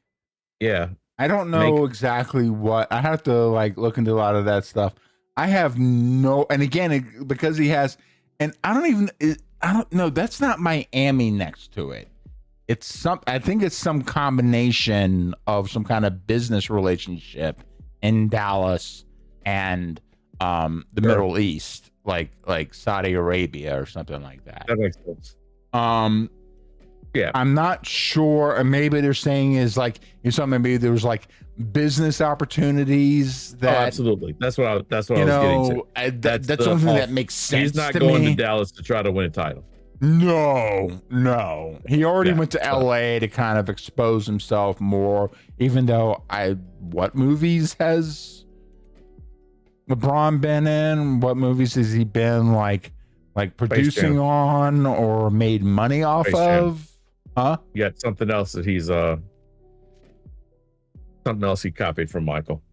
yeah. I don't know exactly what. I have to like look into a lot of that stuff. I have no, and again, because he has, and I don't know. That's not Miami next to it. I think it's some combination of some kind of business relationship in Dallas and the Middle East, like Saudi Arabia or something like that. That makes sense. Yeah, I'm not sure. And maybe they're saying is like maybe there was like business opportunities that absolutely. That's what I was getting to. That's something that makes sense. He's not to going me. to Dallas to try to win a title. No. He already went to LA to kind of expose himself more, even though what movies has LeBron been in? What movies has he been like producing on or made money off of? Huh? Yeah, something else that he's something else he copied from Michael.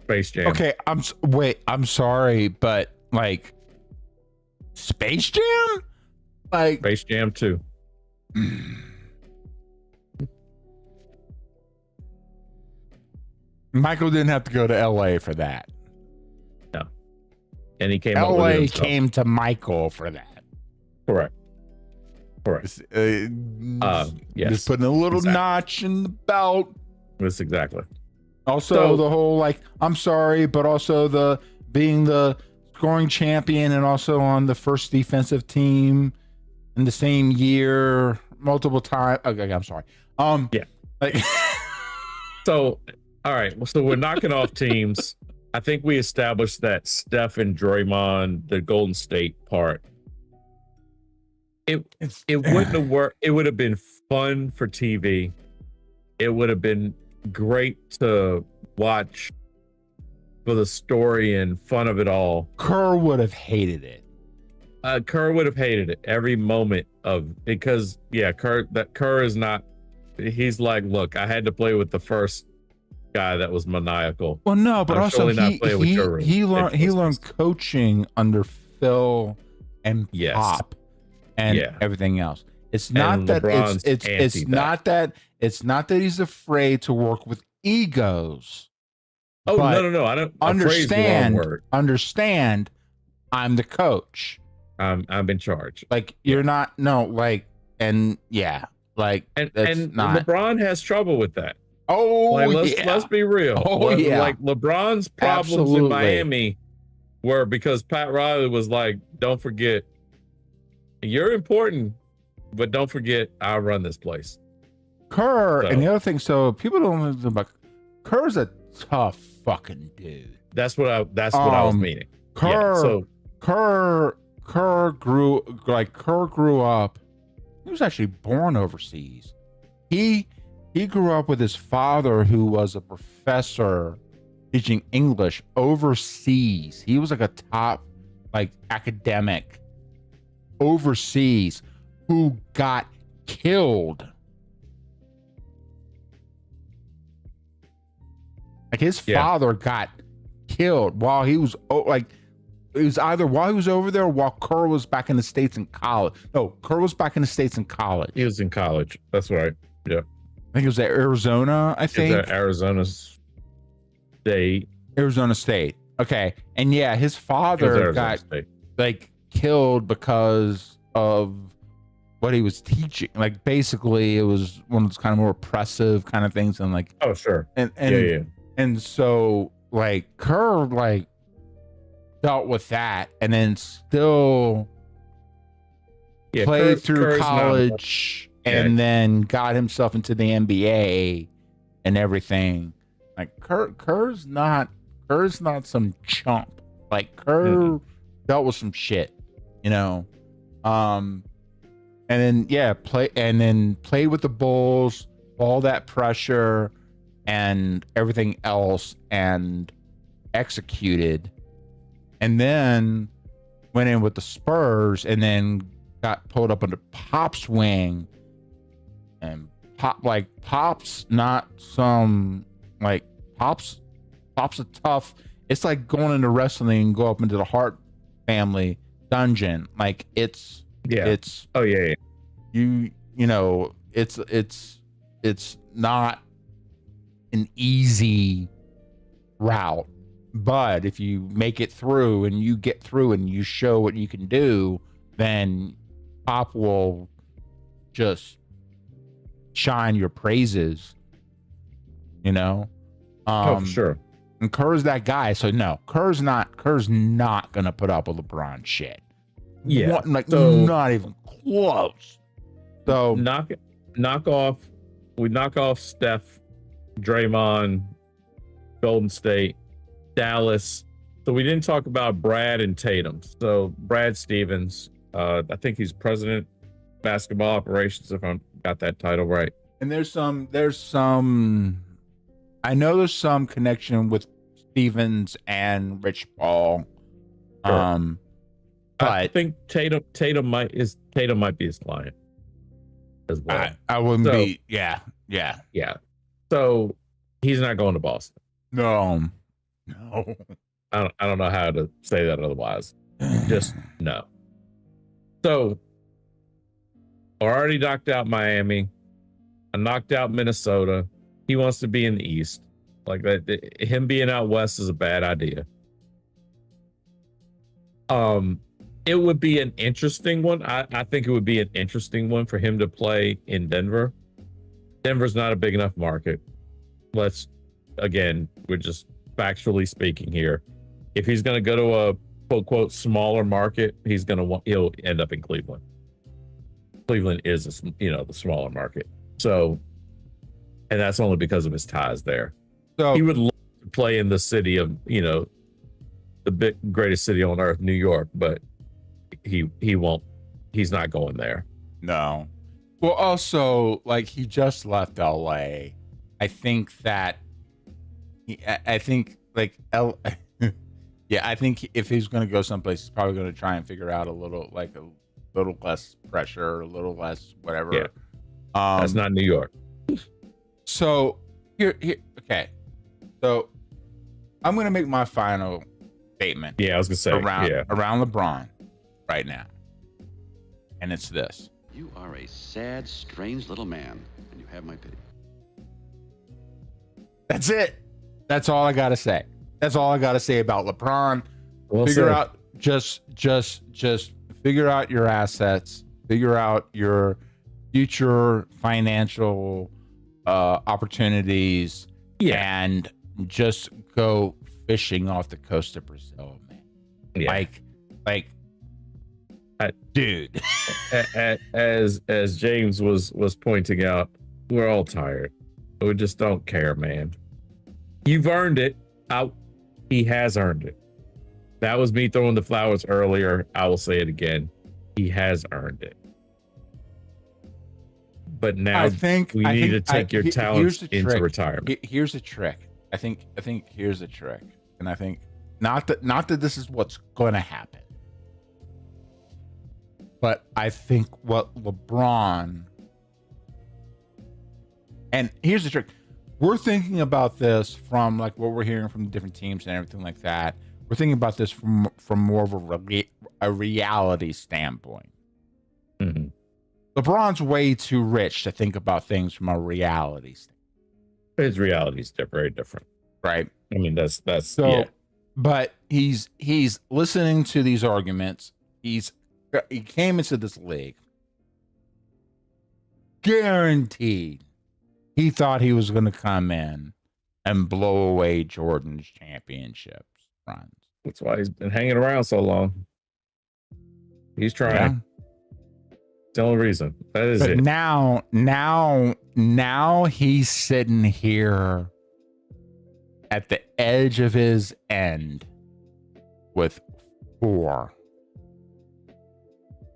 Space Jam. Okay, I'm sorry, but like Space Jam? Like Space Jam 2. Michael didn't have to go to LA for that. No. And he came up with it LA himself. came to Michael for that. Correct. Yes. Just putting a little notch in the belt. That's exactly. Also, the whole like, I'm sorry, but also the being the scoring champion and also on the first defensive team in the same year multiple times. Okay, I'm sorry. Yeah. Like, so, all right. So we're knocking off teams. I think we established that Steph and Draymond, the Golden State part. It wouldn't have worked. It would have been fun for TV. It would have been great to watch for the story and fun of it all. Kerr would have hated it. Kerr would have hated it every moment of, because Kerr is not. He's like, look, I had to play with the first guy that was maniacal. Well, no, but also he learned business. Coaching under Phil and Pop and everything else. It's not that it's not that he's afraid to work with egos. Oh, no. I don't understand. I'm the coach. I'm in charge. Like you're not and LeBron has trouble with that. Oh, let's be real. Like LeBron's problems in Miami were because Pat Riley was like, don't forget, you're important, but don't forget, I'll run this place. Kerr, and the other thing, so people don't know about Kerr's a tough fucking dude. That's what I was meaning. Kerr grew up. He was actually born overseas. He grew up with his father, who was a professor teaching English overseas. He was like a top academic overseas who got killed. Like his father got killed while he was it was either while he was over there or while Kerr was back in the States in college. No, Kerr was back in the States in college. He was in college. That's right. Yeah. I think it was at Arizona, It was at Arizona State. Arizona State. Okay. And his father got killed because of what he was teaching. Like basically it was one of those kind of more oppressive kind of things and oh sure. And so Kerr dealt with that and then still played through college and then got himself into the NBA and everything. Like Kerr's not some chump. Like Kerr dealt with some shit, and then played with the Bulls, all that pressure and everything else, and executed, and then went in with the Spurs, and then got pulled up under Pop's wing, and Pop's not some like Pop's a tough. It's like going into wrestling and go up into the Hart family dungeon. Like it's oh yeah. you know it's not an easy route, but if you make it through and you get through and you show what you can do, then Pop will just shine your praises, Oh, for sure. And Kerr's that guy. So no, Kerr's not gonna put up with LeBron shit. Yeah. Not even close. So we knock off Steph, Draymond, Golden State, Dallas. So we didn't talk about Brad and Tatum. So Brad Stevens, I think he's president basketball operations, if I got that title right. And there's some I know there's some connection with Stevens and Rich Paul. Sure. But I think Tatum might be his client as well. I wouldn't be. Yeah. So he's not going to Boston. No. I don't know how to say that otherwise. Just no. So I already knocked out Miami. I knocked out Minnesota. He wants to be in the East. Like that, him being out West is a bad idea. It would be an interesting one. I think it would be an interesting one for him to play in Denver. Denver's not a big enough market. We're just factually speaking here. If he's going to go to a quote quote smaller market, he'll end up in Cleveland. Cleveland is the smaller market. So, and that's only because of his ties there. So he would love to play in the city of, the greatest city on earth, New York, but he won't. He's not going there. No. Well, also, like, he just left LA. I think that I think if he's going to go someplace, he's probably going to try and figure out a little less pressure, a little less whatever. Yeah. That's not New York. So here, okay. So I'm going to make my final statement. Yeah, I was going to say around LeBron right now, and it's this: you are a sad, strange little man, and you have my pity. That's it. That's all I got to say. That's all I got to say about LeBron. Well figure said. out just figure out your assets, figure out your future financial opportunities, and just go fishing off the coast of Brazil, man. Yeah. Like, dude. as James was pointing out, we're all tired. We just don't care, man. You've earned it. He has earned it. That was me throwing the flowers earlier. I will say it again. He has earned it. But now we need to take your talents into retirement. Here's the trick. I think here's the trick. And I think not that this is what's going to happen. But I think what LeBron, and here's the trick. We're thinking about this from like what we're hearing from the different teams and everything like that. We're thinking about this from more of a reality standpoint. Mm-hmm. LeBron's way too rich to think about things from a reality standpoint. His reality is very different, right? I mean, that's so. Yeah. But he's listening to these arguments. He came into this league guaranteed. He thought he was going to come in and blow away Jordan's championships runs. That's why he's been hanging around so long. He's trying. Yeah. It's the only reason. That is it. Now he's sitting here at the edge of his end with 4.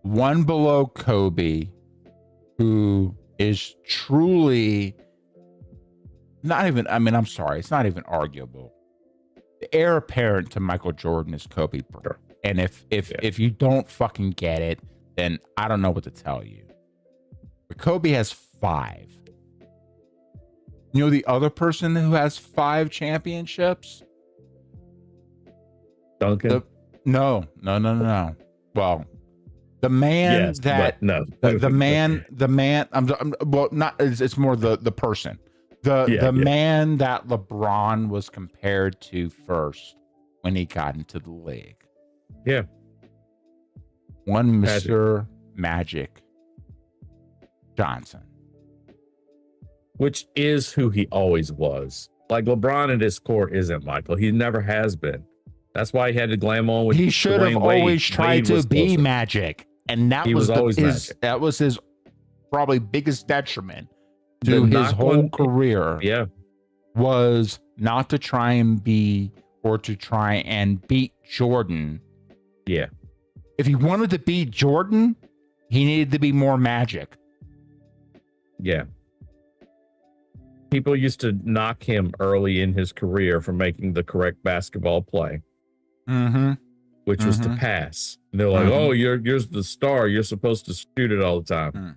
1 below Kobe, who is truly not even, I'm sorry, it's not even arguable. The heir apparent to Michael Jordan is Kobe Bryant. And if you don't fucking get it, then I don't know what to tell you. But Kobe has 5. You know the other person who has 5 championships? Duncan. No. Well, the man Yes, that but no. the man. Well, not. It's more the person. The Yeah. man that LeBron was compared to first when he got into the league. Yeah. One Magic. Mr. Magic Johnson. Which is who he always was. Like LeBron at his core isn't Michael. He never has been. That's why he had to glam on with He should have Dwayne Wade. always tried Wade to was be closer. Magic, and that He was always Magic. that was his probably biggest detriment The to his knock whole on- career. Yeah. Was not to try and be or to try and beat Jordan. Yeah. If he wanted to beat Jordan, he needed to be more Magic. Yeah. People used to knock him early in his career for making the correct basketball play, Mm-hmm. which was to pass. And they're like, Mhm. "Oh, you're the star. You're supposed to shoot it all the time." Mm.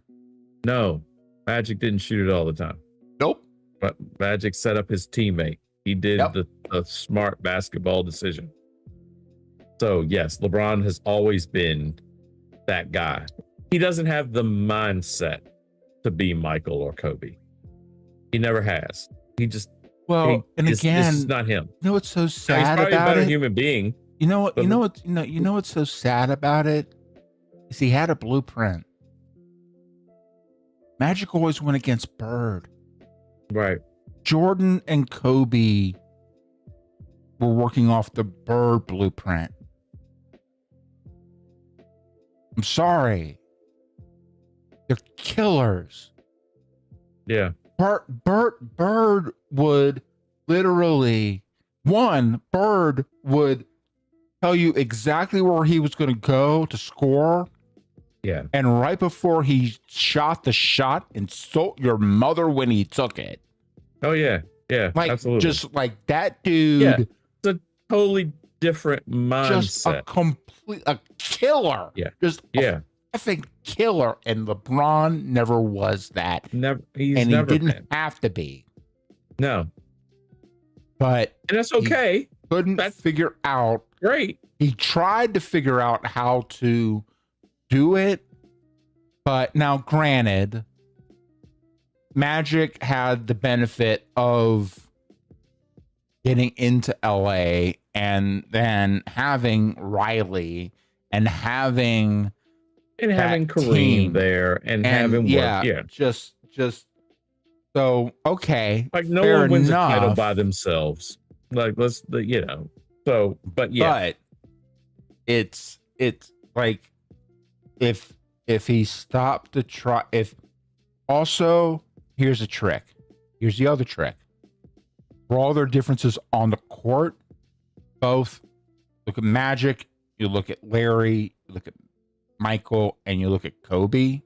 No, Magic didn't shoot it all the time. Nope. But Magic set up his teammate. He did Yep. the smart basketball decision. So yes, LeBron has always been that guy. He doesn't have the mindset to be Michael or Kobe. He never has. He just Well, and this again, is not him. you know what's so Now, he's sad probably a about better it? human being. You know what? but- You know what's so sad about it? Is he had a blueprint. Magic always went against Bird. Right. Jordan and Kobe were working off the Bird blueprint. I'm sorry. They're killers. Yeah. Bird would literally Bird would tell you exactly where he was going to go to score. Yeah. And right before he shot the shot, insult your mother when he took it. Oh yeah. Yeah. Like, absolutely. just like that dude. Yeah. It's a totally different Just a mindset. a killer. Yeah. Just Yeah. a effing killer. And LeBron never was that. Never. He's And he never didn't been. have to be. No. But And that's okay. couldn't That's- figure out. Great. He tried to figure out how to do it. But now, granted, Magic had the benefit of getting into LA and then having Riley and having And having that Kareem team. there and having work. Yeah. just so okay, Like no fair one wins a title enough. by themselves. Like so, but yeah. But it's like if he stopped to try, if also here's a trick, here's the other trick. For all their differences on the court, both look at Magic, you look at Larry, you look at Michael, and you look at Kobe.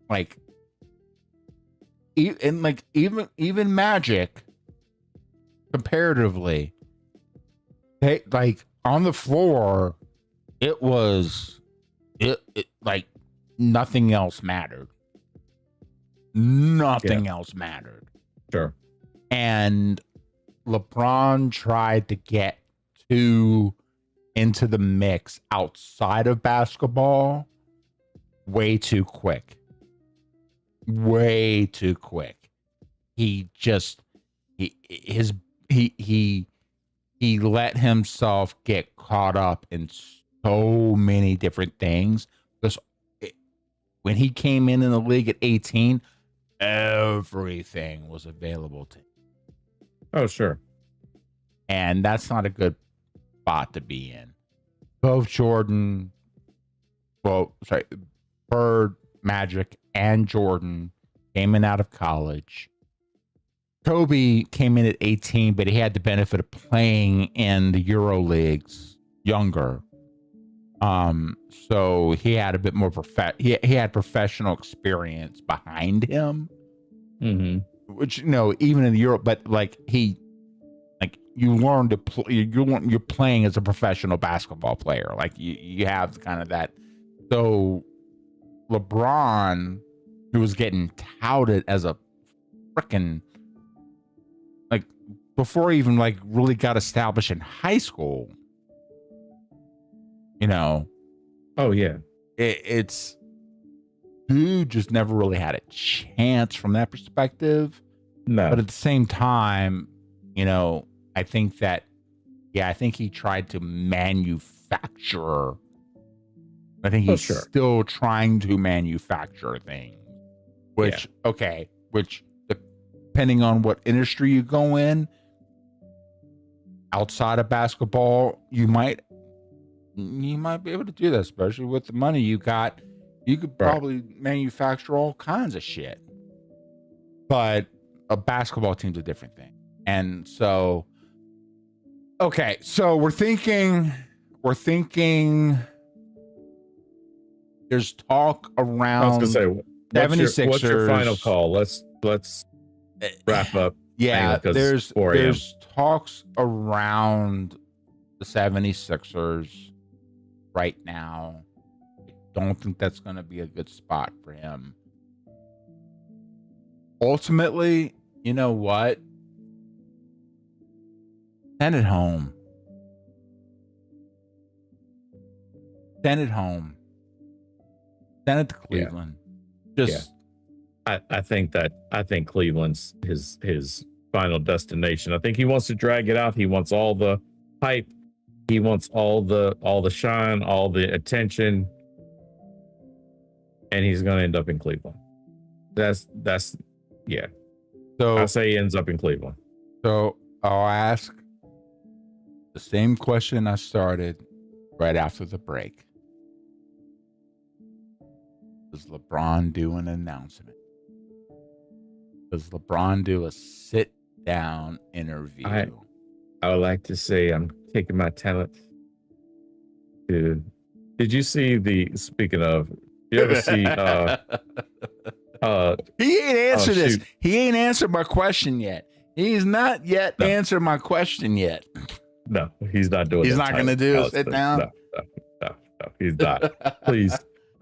Like, even Magic, comparatively, they like on the floor, it like nothing else mattered. Nothing else mattered. Sure. And LeBron tried to get into the mix outside of basketball way too quick. Way too quick. He let himself get caught up in so many different things because when he came in the league at 18, everything was available to him. Oh, sure. And that's not a good spot to be in. Both Bird, Magic, and Jordan came in out of college. Kobe came in at 18, but he had the benefit of playing in the Euro leagues younger. So he had a bit more he had professional experience behind him. Mm-hmm. Which, even in the Euro, but learn to play. You're playing as a professional basketball player. Like you have kind of that. So LeBron, who was getting touted as a freaking, like, before he even like really got established in high school, you know. Oh yeah. It's who just never really had a chance from that perspective. No. But at the same time, you know, I think he tried to manufacture. I think he's still trying to manufacture things, which depending on what industry you go in, outside of basketball, you might be able to do that, especially with the money you got. You could probably manufacture all kinds of shit. But a basketball team's a different thing. And so, okay, so we're thinking there's talk around. I was gonna say, 76ers. what's your final call? Let's wrap up. Yeah, there's talks around the 76ers right now. I don't think that's going to be a good spot for him. Ultimately, you know what? Send it home. Send it home. Send it to Cleveland. I think Cleveland's his final destination. I think he wants to drag it out. He wants all the hype. He wants all the shine, all the attention, and he's going to end up in Cleveland. That's yeah. So I say he ends up in Cleveland. So I'll ask the same question I started right after the break. Does LeBron do an announcement? Does LeBron do a sit-down interview? I would like to say I'm taking my talent to. Did you see speaking of, you ever see he ain't answered this. He ain't answered my question yet. He's not yet answered my question yet. No, he's not doing. He's not going to do a sit down. No, he's not. Please,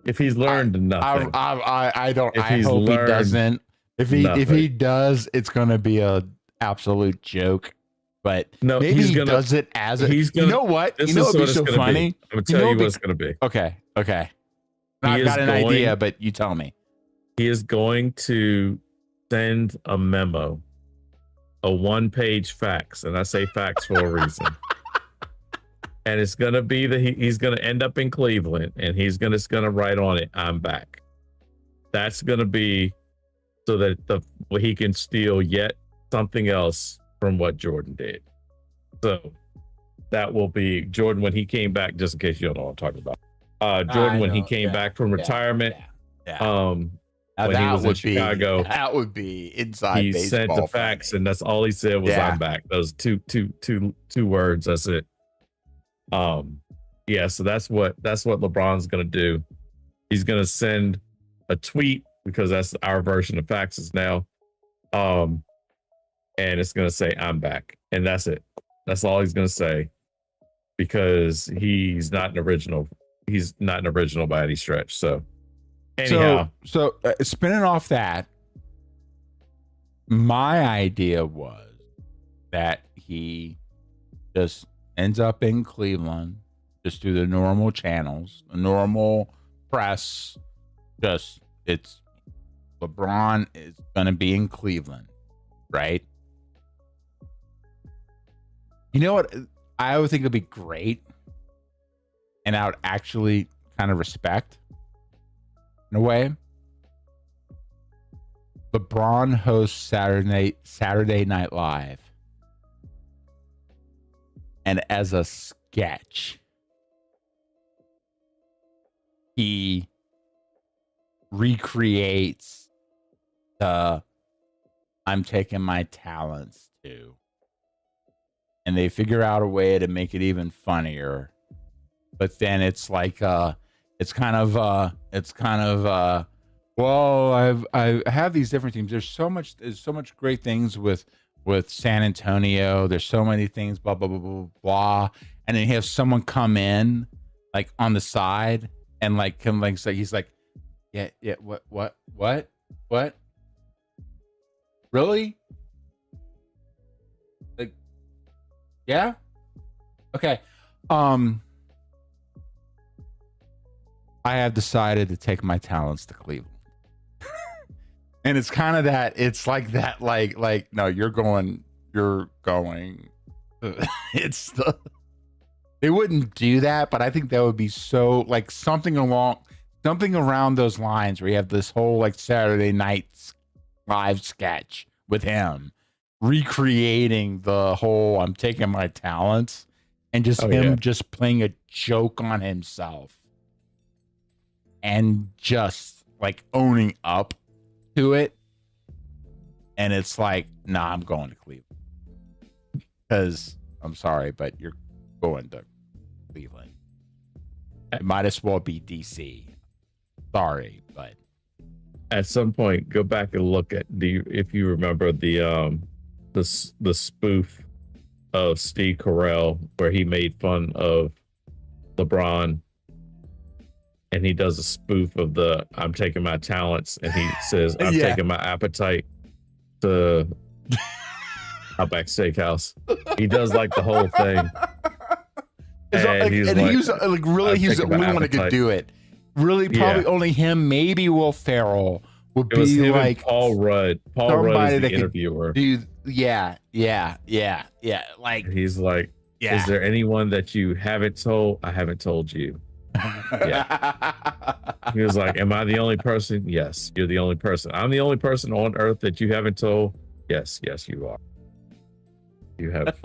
if he's learned nothing, I don't. If I hope he doesn't. If he does, it's going to be a absolute joke. But no, maybe he does it as a. You know what? You know what'd be so funny? I'm gonna tell you what it's going to be. Okay. I've got an idea, but you tell me. He is going to send a memo, a one-page fax, and I say fax for a reason. And it's going to be that he's going to end up in Cleveland, and he's going to write on it, "I'm back." That's going to be so that he can steal yet something else from what Jordan did. So that will be Jordan when he came back. Just in case you don't know what I'm talking about, Jordan when he came back from retirement. When he was in Chicago, that would be inside. He sent the fax, and that's all he said was, "I'm back." Those two words. That's it. So that's what LeBron's gonna do. He's gonna send a tweet, because that's our version of faxes now. And it's gonna say, "I'm back," and that's it. That's all he's gonna say, because he's not an original. He's not an original by any stretch. So. Anyhow, so spinning off that, my idea was that he just ends up in Cleveland, just through the normal channels, the normal press. Just it's LeBron is going to be in Cleveland, right? You know what? I would think it'd be great, and I would actually kind of respect. In a way, LeBron hosts Saturday Night Live, and as a sketch, he recreates the "I'm taking my talents to," and they figure out a way to make it even funnier. But then it's like it's kind of well, I have these different teams. There's so much great things with with San Antonio. There's so many things, blah, blah, blah, blah, blah. And then you have someone come in like on the side and like come like so he's like, yeah, what? Really? Like, yeah? Okay. I have decided to take my talents to Cleveland. And it's kind of that, it's like that, like, no, you're going. It's the, they wouldn't do that, but I think that would be so like something around those lines where you have this whole like Saturday night live sketch with him recreating the whole I'm taking my talents and just just playing a joke on himself and just like owning up to it. And it's like, nah, I'm going to Cleveland because I'm sorry, but you're going to Cleveland. It might as well be DC. Sorry, but at some point, go back and look at if you remember the spoof of Steve Carell where he made fun of LeBron, and he does a spoof of the I'm taking my talents, and he says I'm taking my appetite to Outback Steakhouse. He does like the whole thing. And he was like really, he's the only one that could do it. Really, probably only him, maybe Will Ferrell would be like Paul Rudd. Paul Rudd is the interviewer. Yeah. Like he's like, is there anyone that you haven't told? I haven't told you. Yeah. He was like, am I the only person? Yes, you're the only person. I'm the only person on earth that you haven't told. Yes, you are. You have.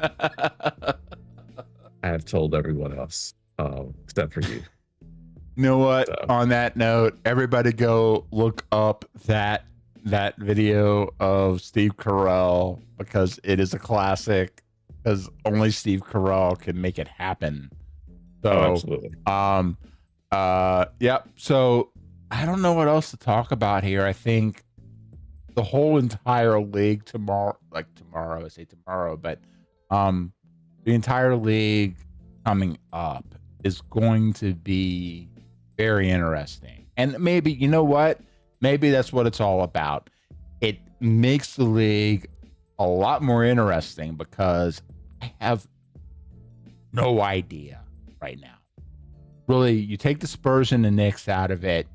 I have told everyone else, except for you. You know what? So. On that note, everybody go look up that video of Steve Carell because it is a classic. Because only Steve Carell can make it happen. So, absolutely. Yep. So I don't know what else to talk about here. I think the whole entire league tomorrow, but the entire league coming up is going to be very interesting. And maybe, you know what? Maybe that's what it's all about. It makes the league a lot more interesting because I have no idea right now. Really, you take the Spurs and the Knicks out of it.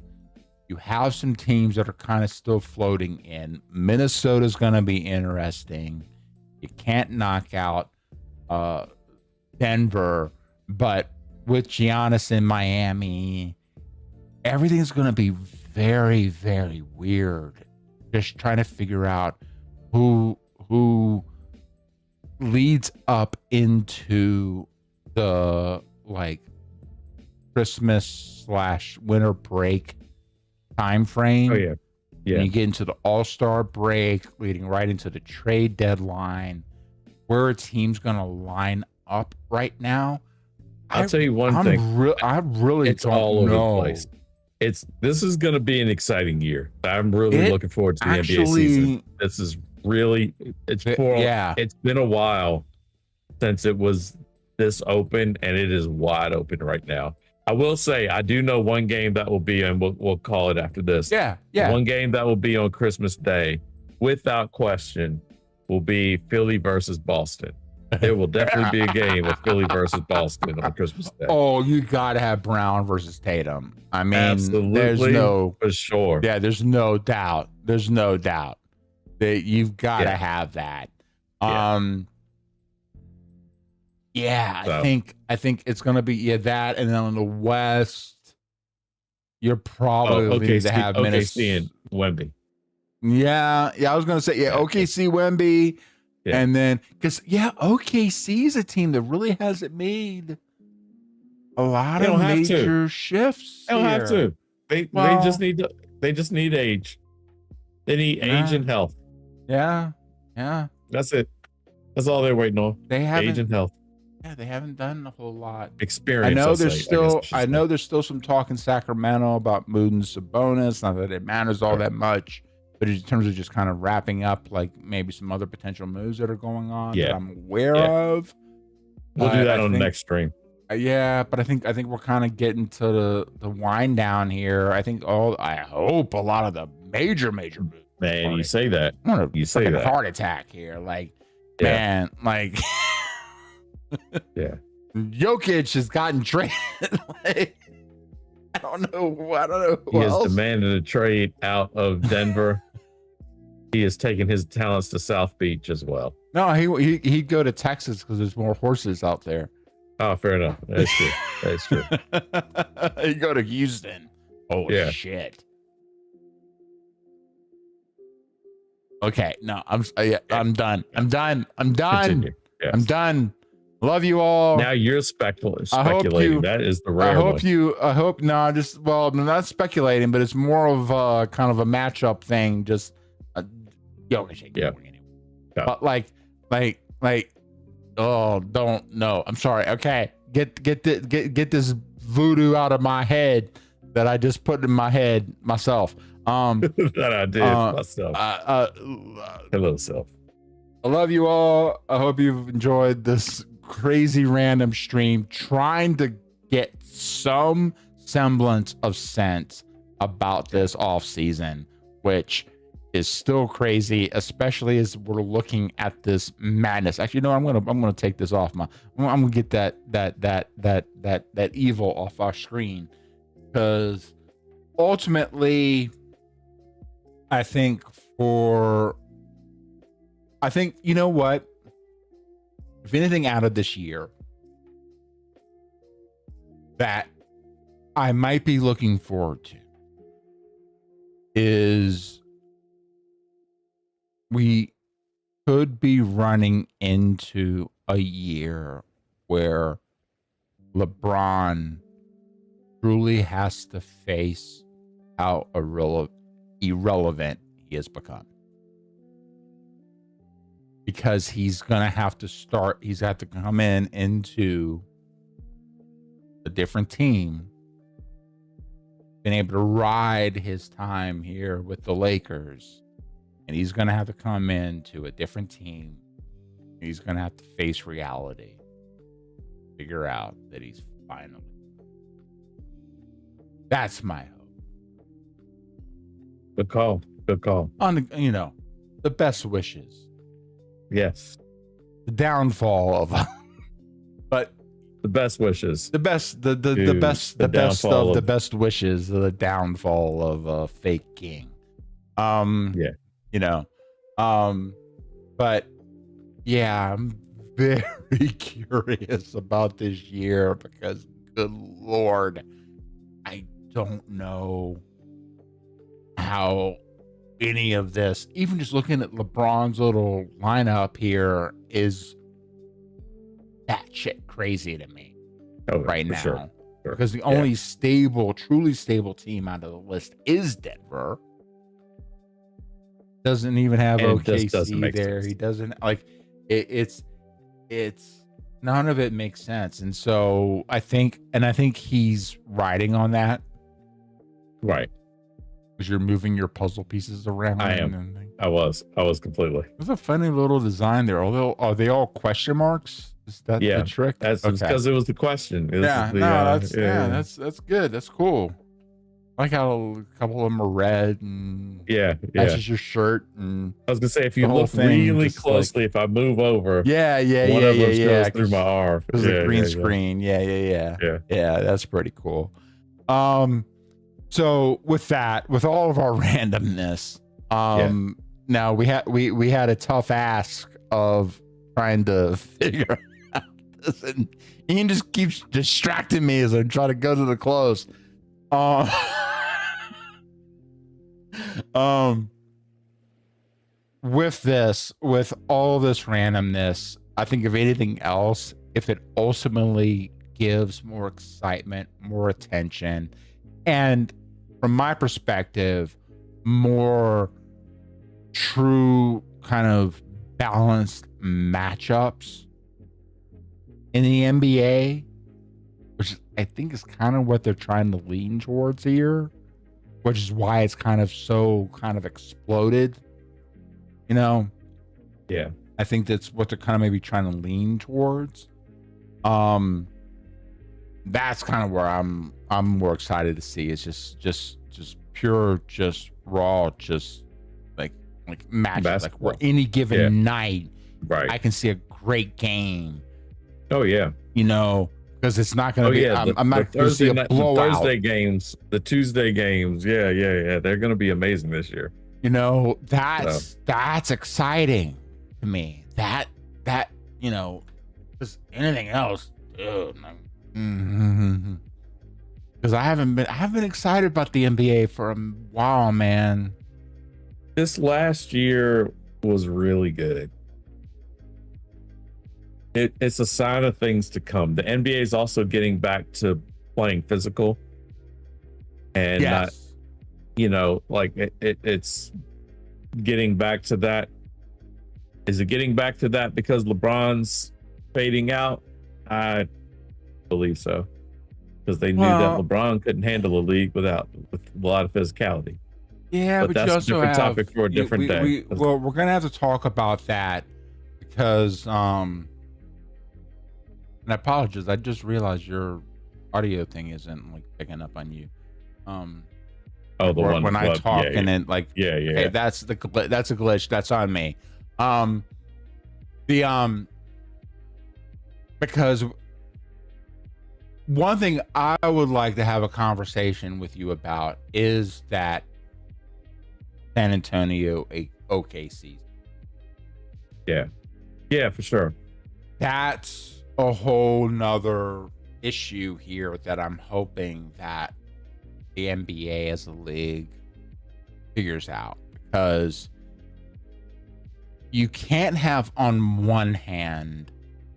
You have some teams that are kind of still floating in. Minnesota's going to be interesting. You can't knock out Denver, but with Giannis in Miami, everything's going to be very, very weird. Just trying to figure out who leads up into the like Christmas/winter break time frame. Oh yeah. And you get into the All-Star break, leading right into the trade deadline. Where a team's going to line up right now, I'll tell you one thing. I really it's don't all know. over the place. This is going to be an exciting year. I'm really looking forward to the NBA season. This is really it's been a while since it was this open, and it is wide open right now. I will say I do know one game that will be, and we'll call it after this. Yeah. One game that will be on Christmas Day, without question, will be Philly versus Boston. There will definitely be a game of Philly versus Boston on Christmas Day. Oh, you got to have Brown versus Tatum. I mean, absolutely, for sure. Yeah, there's no doubt. There's no doubt that you've got to have that. I think it's gonna be that, and then on the West, you're probably need to have OKC and Wemby. Yeah, I was gonna say OKC, Wemby. Yeah. And then, because OKC is a team that really hasn't made a lot of major shifts. They don't have to. They just need age. They need age and health. Yeah. That's it. That's all they're waiting on. They have age and health. Yeah, they haven't done a whole lot. Experience. I know there's still some talk in Sacramento about moving Sabonis. Not that it matters all that much. but in terms of just kind of wrapping up, like maybe some other potential moves that are going on that Yeah. I'm aware Yeah. of. We'll do But that I on the think- next stream. Yeah, but I think we're kind of getting to the wind down here. I hope a lot of the major moves. Man, you Sorry. say that. I'm gonna You say freaking that. heart attack here. Like, Yeah. man, like Yeah. Jokic has gotten traded. Like, I don't know He who has else. demanded a trade out of Denver. He has taken his talents to South Beach as well. No, he'd go to Texas because there's more horses out there. Oh, fair enough. That's true. That's true. He'd go to Houston. Oh Yeah. shit. Okay, no, I'm done. I'm done. Continue. Yes. I'm done. Love you all. Now you're speculating. That is the rare one. I'm not speculating, but it's more of a kind of a matchup thing. Just Jokic ain't Yeah. going anywhere. Yeah. But like, oh, don't know. I'm sorry. Okay, get this voodoo out of my head that I just put in my head myself. That I did myself. Hello, self. I love you all. I hope you've enjoyed this crazy random stream, trying to get some semblance of sense about this off season, which is still crazy, especially as we're looking at this madness. Actually, no, I'm gonna take this off I'm gonna get that evil off our screen, because ultimately, I think you know what? If anything out of this year that I might be looking forward to is we could be running into a year where LeBron truly has to face how irrelevant he has become. Because he's going to have to come into a different team, been able to ride his time here with the Lakers, and he's going to have to come into a different team. He's going to have to face reality, figure out that he's finally. That's my hope. Good call. Good call. On the best wishes. Yes. The downfall of, but The best wishes. the best of the best wishes, the downfall of a fake king. Yeah. But yeah, I'm very curious about this year because, good Lord, I don't know how any of this, even just looking at LeBron's little lineup here, is that shit crazy to me right now. Sure. Because the only truly stable team out of the list is Denver. Doesn't even have And it just OKC doesn't make there. sense. He doesn't it's none of it makes sense. And so I think he's riding on that. Right. Because you're moving your puzzle pieces around. I am. I was completely. There's a funny little design there. Are they all question marks? Is that the trick? That's because it was the question. That's good. That's cool. I like how a couple of them are red and matches your shirt. And I was gonna say, if you the whole look thing really just closely, if I move over, one of them goes through my arm. Because the green screen. Yeah. That's pretty cool. So with all of our randomness, now we had a tough ask of trying to figure out this, and Ian just keeps distracting me as I try to go to the close. With all this randomness, I think if anything else, if it ultimately gives more excitement, more attention, and from my perspective, more true kind of balanced matchups in the NBA, which I think is kind of what they're trying to lean towards here. which is why it's kind of exploded. You know, Yeah. I think that's what they're kind of maybe trying to lean towards. That's kind of where I'm more excited to see. It's just pure, just raw, just like matches. Basketball. Like where any given night, Right. I can see a great game. Oh yeah. You know, because it's not going to be. Yeah. I'm not going to see a the blowout. Thursday games, the Tuesday games. Yeah. They're going to be amazing this year. You know, that's exciting to me. That you know, because anything else, dude. Because I haven't been excited about the NBA for a while, man. This last year was really good. It's a sign of things to come. The NBA is also getting back to playing physical, and not, you know, like it's getting back to that. Is it getting back to that because LeBron's fading out? I believe so, because they knew that LeBron couldn't handle a league with a lot of physicality. Yeah, but that's you a also different have, topic for a different day. Well, we're gonna have to talk about that because and I apologize. I just realized your audio thing isn't like picking up on you. Oh, the one when I talk and then yeah. That's a glitch. That's on me. Because one thing I would like to have a conversation with you about is that San Antonio OKC. Yeah, for sure. That's a whole nother issue here that I'm hoping that the NBA as a league figures out, because you can't have on one hand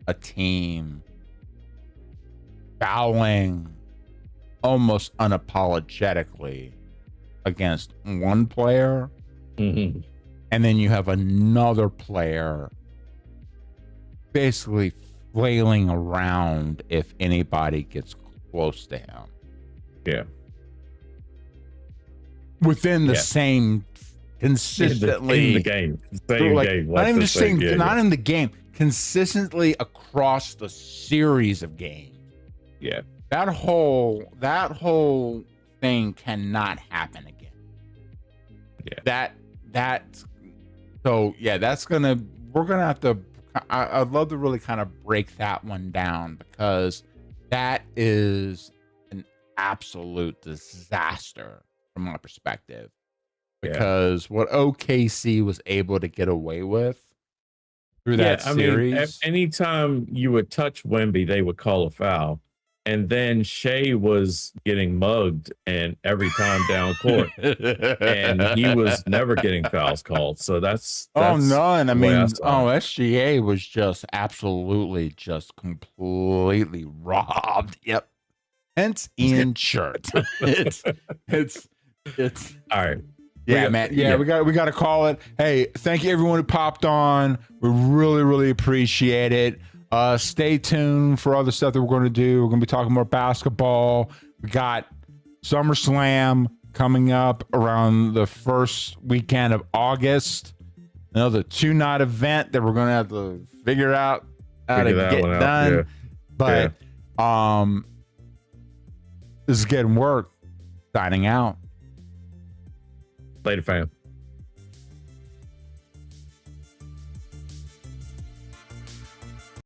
a team fouling almost unapologetically against one player, Mm-hmm. and then you have another player basically flailing around if anybody gets close to him. Yeah. Within the same consistently in the game. Same game. Not even just saying not in the game, consistently across the series of games. Yeah. That whole thing cannot happen again. Yeah. That's we're gonna have to. I'd love to really kind of break that one down, because that is an absolute disaster from my perspective. Because what OKC was able to get away with through that series. Mean, anytime you would touch Wemby, they would call a foul. And then Shea was getting mugged and every time down court, and he was never getting fouls called. So that's none. I mean, SGA was just absolutely just completely robbed. Yep. Hence Ian's shirt. It's all right. Yeah, man. Yeah, we got to call it. Hey, thank you everyone who popped on. We really, really appreciate it. Stay tuned for other stuff that we're going to do. We're going to be talking more basketball. We got SummerSlam coming up around the first weekend of August. Another 2-night event that we're going to have to figure out how to get done. Yeah. But this is Getting Work. Signing out. Later, fam.